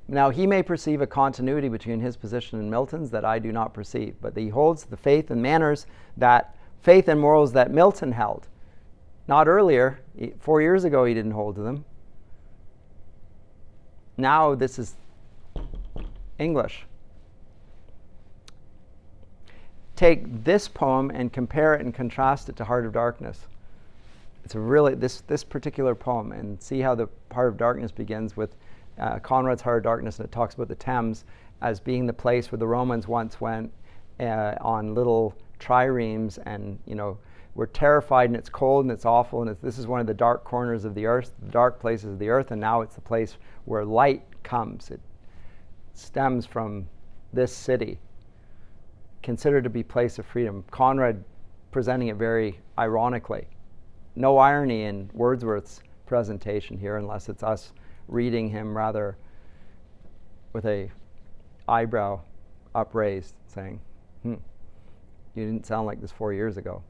Now he may perceive a continuity between his position and Milton's that I do not perceive, but he holds the faith and morals that Milton held. Not earlier. 4 years ago he didn't hold to them. Now this is English. Take this poem and compare it and contrast it to Heart of Darkness. It's a really, this particular poem, and see how the Heart of Darkness begins with Conrad's Heart of Darkness, and it talks about the Thames as being the place where the Romans once went on little triremes, and we're terrified, and it's cold and it's awful, and this is one of the dark corners of the earth, the dark places of the earth, and now it's the place where light comes. It stems from this city, considered to be place of freedom. Conrad presenting it very ironically. No irony in Wordsworth's presentation here, unless it's us reading him rather with a eyebrow upraised, saying, you didn't sound like this 4 years ago.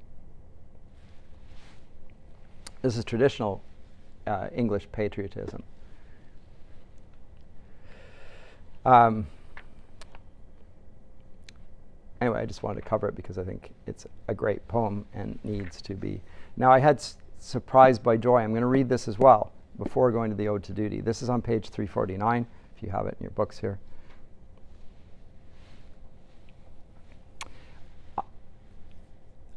This is traditional English patriotism. Anyway, I just wanted to cover it because I think it's a great poem and needs to be. Now, I had Surprised by Joy. I'm going to read this as well before going to the Ode to Duty. This is on page 349, if you have it in your books here.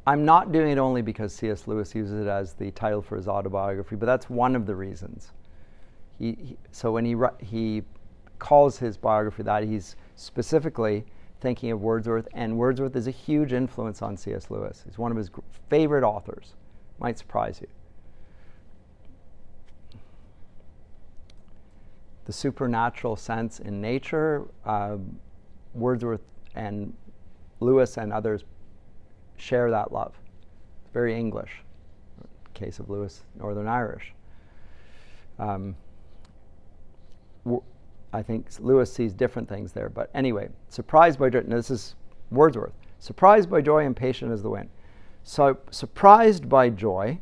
I'm not doing it only because C.S. Lewis uses it as the title for his autobiography, but that's one of the reasons. So when he calls his biography that, he's specifically thinking of Wordsworth, and Wordsworth is a huge influence on C.S. Lewis. He's one of his favorite authors. Might surprise you. The supernatural sense in nature, Wordsworth and Lewis and others share that love. It's very English. In the case of Lewis, Northern Irish. I think Lewis sees different things there. But anyway, surprised by joy. Now this is Wordsworth. Surprised by joy, impatient as the wind. So surprised by joy,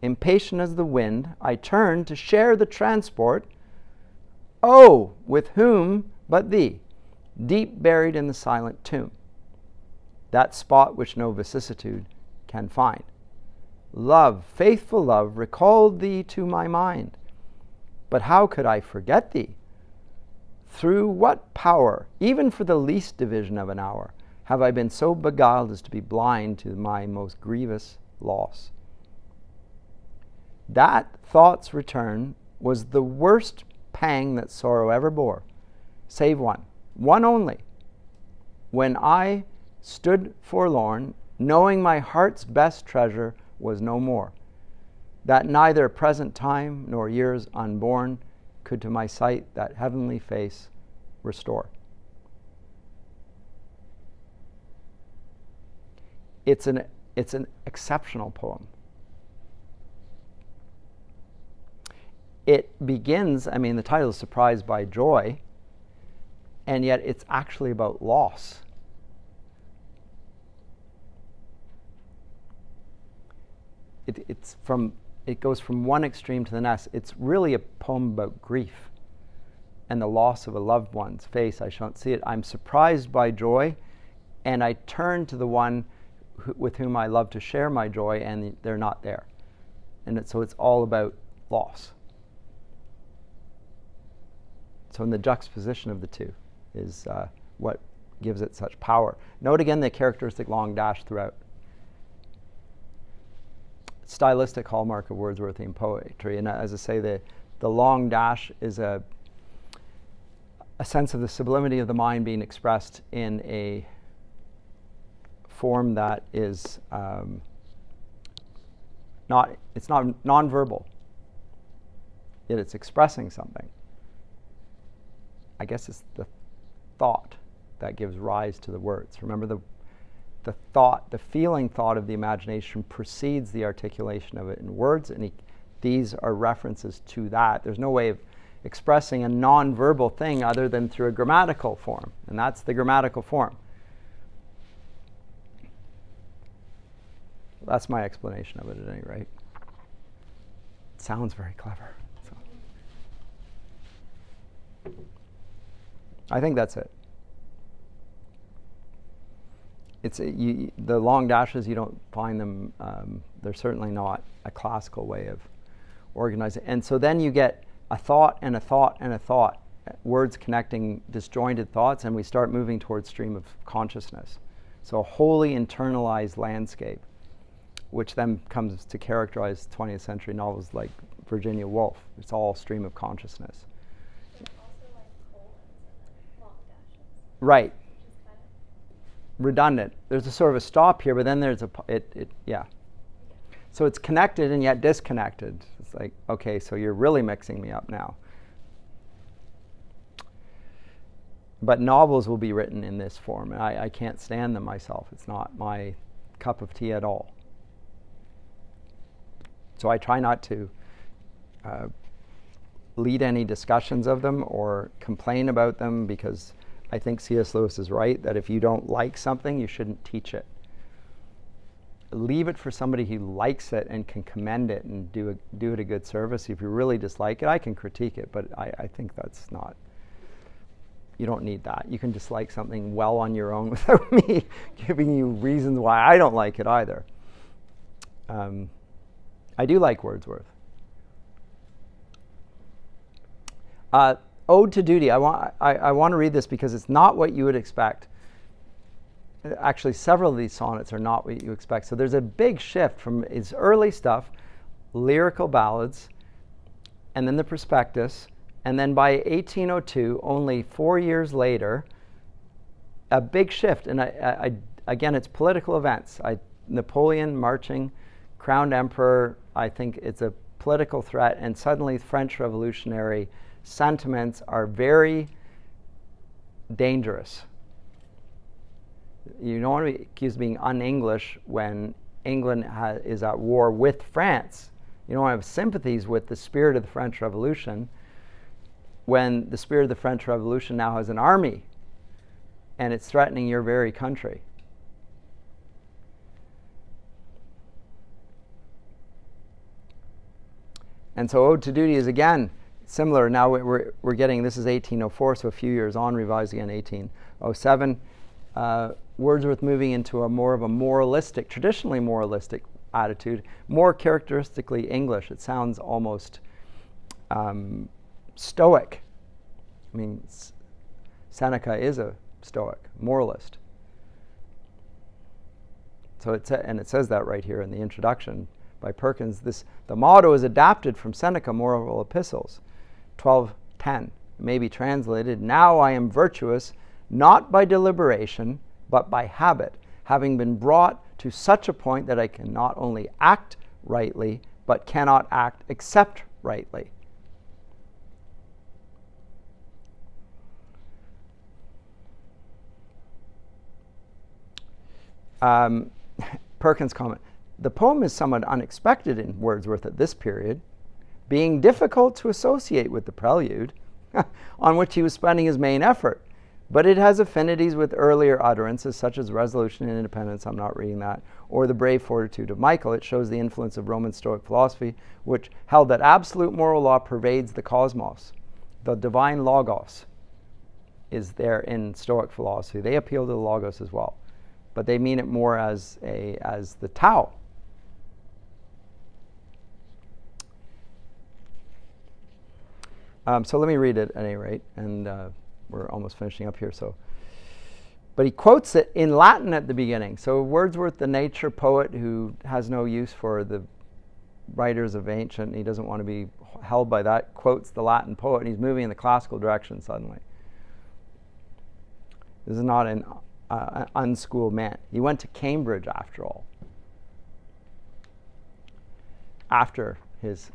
impatient as the wind, I turn to share the transport. Oh, with whom but thee, deep buried in the silent tomb, that spot which no vicissitude can find. Love, faithful love, recalled thee to my mind. But how could I forget thee? Through what power, even for the least division of an hour, have I been so beguiled as to be blind to my most grievous loss? That thought's return was the worst pang that sorrow ever bore, save one only, when I stood forlorn, knowing my heart's best treasure was no more, that neither present time nor years unborn could to my sight that heavenly face restore. It's an exceptional poem. It begins, the title is Surprised by Joy, and yet it's actually about loss. It goes from one extreme to the next. It's really a poem about grief and the loss of a loved one's face. I shan't see it. I'm surprised by joy, and I turn to the one with whom I love to share my joy, and they're not there. And so it's all about loss. So in the juxtaposition of the two is what gives it such power. Note again the characteristic long dash throughout. Stylistic hallmark of Wordsworthian poetry. And as I say, the long dash is a sense of the sublimity of the mind being expressed in a form that is not nonverbal, yet it's expressing something. I guess it's the thought that gives rise to the words. Remember, the thought, the feeling thought of the imagination precedes the articulation of it in words, and these are references to that. There's no way of expressing a non-verbal thing other than through a grammatical form, and that's the grammatical form. That's my explanation of it at any rate. It sounds very clever. So. I think that's it. The long dashes, you don't find them, they're certainly not a classical way of organizing. And so then you get a thought and a thought and a thought, words connecting disjointed thoughts, and we start moving towards stream of consciousness. So a wholly internalized landscape, which then comes to characterize 20th century novels like Virginia Woolf. It's all stream of consciousness. There's also like colons and then long dashes. Right. Which is kind of Redundant. There's a sort of a stop here, but then there's yeah. So it's connected and yet disconnected. It's like, okay, so you're really mixing me up now. But novels will be written in this form. I can't stand them myself. It's not my cup of tea at all. So I try not to lead any discussions of them or complain about them, because I think C.S. Lewis is right that if you don't like something, you shouldn't teach it. Leave it for somebody who likes it and can commend it and do it a good service. If you really dislike it, I can critique it, but I think that's not, you don't need that. You can dislike something well on your own without me giving you reasons why I don't like it either. I do like Wordsworth. Ode to Duty. I want to read this because it's not what you would expect. Actually, several of these sonnets are not what you expect. So there's a big shift from his early stuff, lyrical ballads, and then the prospectus, and then by 1802, only 4 years later, a big shift. And again, it's political events. Napoleon marching, crowned emperor. I think it's a political threat, and suddenly French revolutionary sentiments are very dangerous. You don't want to be accused of being un-English when England is at war with France. You don't want to have sympathies with the spirit of the French Revolution when the spirit of the French Revolution now has an army and it's threatening your very country. And so Ode to Duty is again similar. Now we're getting, this is 1804, so a few years on, revised again 1807. Wordsworth moving into a more of a moralistic, traditionally moralistic attitude, more characteristically English. It sounds almost stoic. I mean, Seneca is a stoic, moralist. So it says that right here in the introduction by Perkins. The motto is adapted from Seneca Moral Epistles, 12:10. It may be translated, "Now I am virtuous, not by deliberation, but by habit, having been brought to such a point that I can not only act rightly, but cannot act except rightly." Perkins' comment. The poem is somewhat unexpected in Wordsworth at this period, being difficult to associate with the prelude, on which he was spending his main effort. But it has affinities with earlier utterances, such as Resolution and Independence, I'm not reading that, or the Brave Fortitude of Michael. It shows the influence of Roman Stoic philosophy, which held that absolute moral law pervades the cosmos. The divine logos is there in Stoic philosophy. They appeal to the logos as well, but they mean it more as the Tao. So let me read it at any rate, and we're almost finishing up here. But he quotes it in Latin at the beginning. So Wordsworth, the nature poet who has no use for the writers of ancient, he doesn't want to be held by that, quotes the Latin poet, and he's moving in the classical direction suddenly. This is not an unschooled man. He went to Cambridge, after all, after his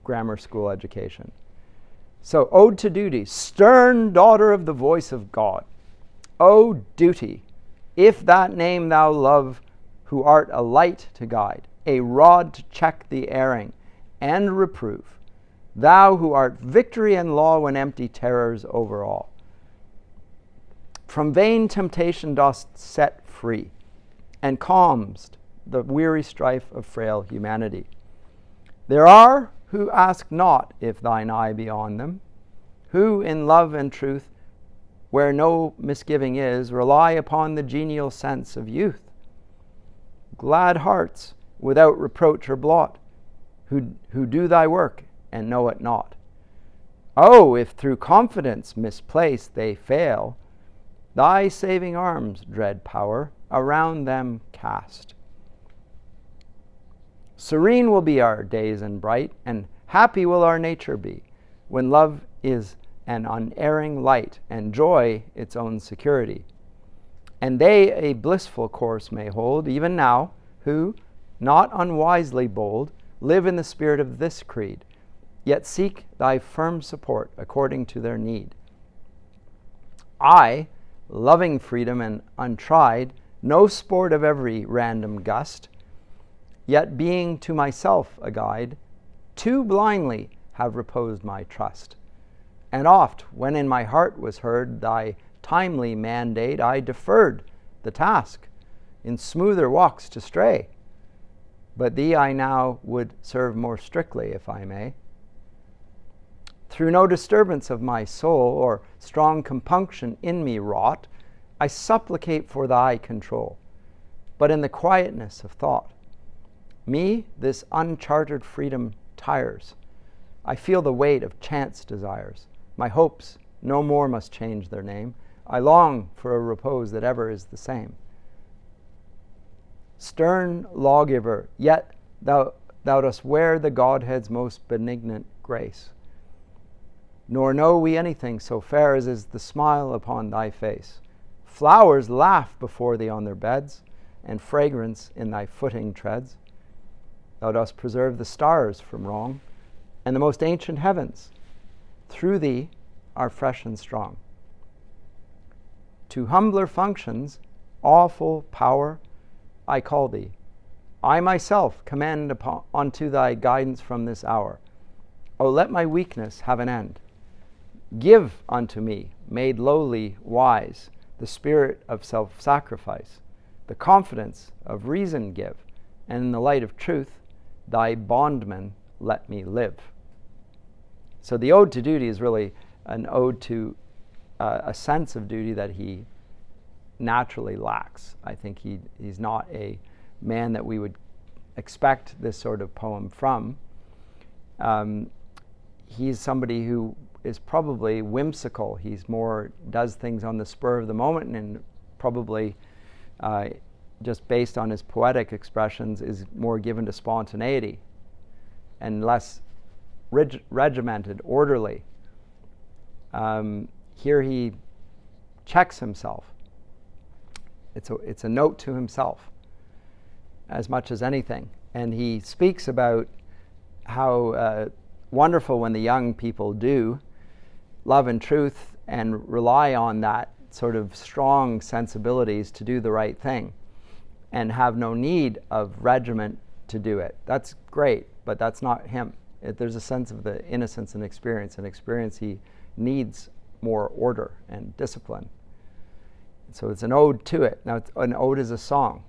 grammar school education. So, Ode to Duty, stern daughter of the voice of God. O duty, if that name thou love, who art a light to guide, a rod to check the erring, and reprove, thou who art victory and law when empty terrors over all. From vain temptation dost set free, and calm'st the weary strife of frail humanity. There are who ask not if thine eye be on them, who in love and truth, where no misgiving is, rely upon the genial sense of youth. Glad hearts, without reproach or blot, who do thy work and know it not. Oh, if through confidence misplaced they fail, thy saving arms, dread power, around them cast. Serene will be our days and bright, and happy will our nature be, when love is an unerring light, and joy its own security. And they a blissful course may hold, even now, who, not unwisely bold, live in the spirit of this creed, yet seek thy firm support according to their need. I, loving freedom and untried, no sport of every random gust, yet being to myself a guide, too blindly have reposed my trust. And oft, when in my heart was heard thy timely mandate, I deferred the task, in smoother walks to stray. But thee I now would serve more strictly, if I may. Through no disturbance of my soul, or strong compunction in me wrought, I supplicate for thy control, but in the quietness of thought. Me this unchartered freedom tires. I feel the weight of chance desires. My hopes no more must change their name. I long for a repose that ever is the same. Stern lawgiver, yet thou dost wear the Godhead's most benignant grace. Nor know we anything so fair as is the smile upon thy face. Flowers laugh before thee on their beds, and fragrance in thy footing treads. Thou dost preserve the stars from wrong, and the most ancient heavens, through thee, are fresh and strong. To humbler functions, awful power, I call thee. I myself commend unto thy guidance from this hour. O let my weakness have an end. Give unto me, made lowly wise, the spirit of self-sacrifice, the confidence of reason give, and in the light of truth, thy bondman let me live. So the ode to duty is really an ode to a sense of duty that he naturally lacks. I think he's not a man that we would expect this sort of poem from. He's somebody who is probably whimsical. He's more does things on the spur of the moment, and probably just based on his poetic expressions is more given to spontaneity and less regimented, orderly. Here he checks himself. It's a note to himself as much as anything. And he speaks about how wonderful when the young people do love and truth and rely on that sort of strong sensibilities to do the right thing and have no need of regiment to do it. That's great, but that's not him. There's a sense of the innocence and experience he needs more order and discipline. So it's an ode to it. Now, an ode is a song.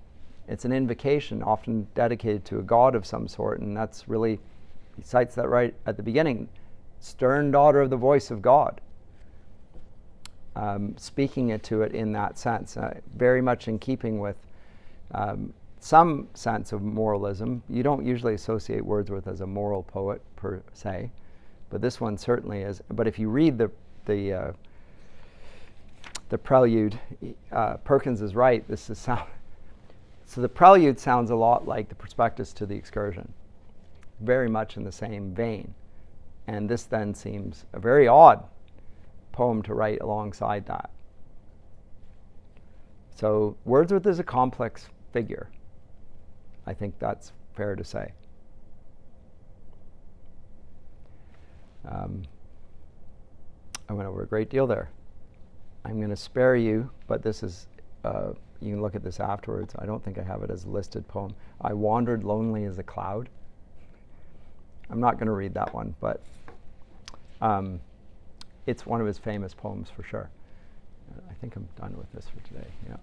It's an invocation, often dedicated to a god of some sort, and that's really, he cites that right at the beginning. Stern daughter of the voice of God. Speaking it to it in that sense, very much in keeping with some sense of moralism. You don't usually associate Wordsworth as a moral poet per se, but this one certainly is. But if you read the prelude, Perkins is right. This is so the prelude sounds a lot like the prospectus to the Excursion, very much in the same vein. And this then seems a very odd poem to write alongside that. So Wordsworth is a complex figure. I think that's fair to say. I went over a great deal there. I'm going to spare you, but this is, you can look at this afterwards. I don't think I have it as a listed poem. I wandered lonely as a cloud. I'm not going to read that one, but it's one of his famous poems for sure. I think I'm done with this for today. Yeah.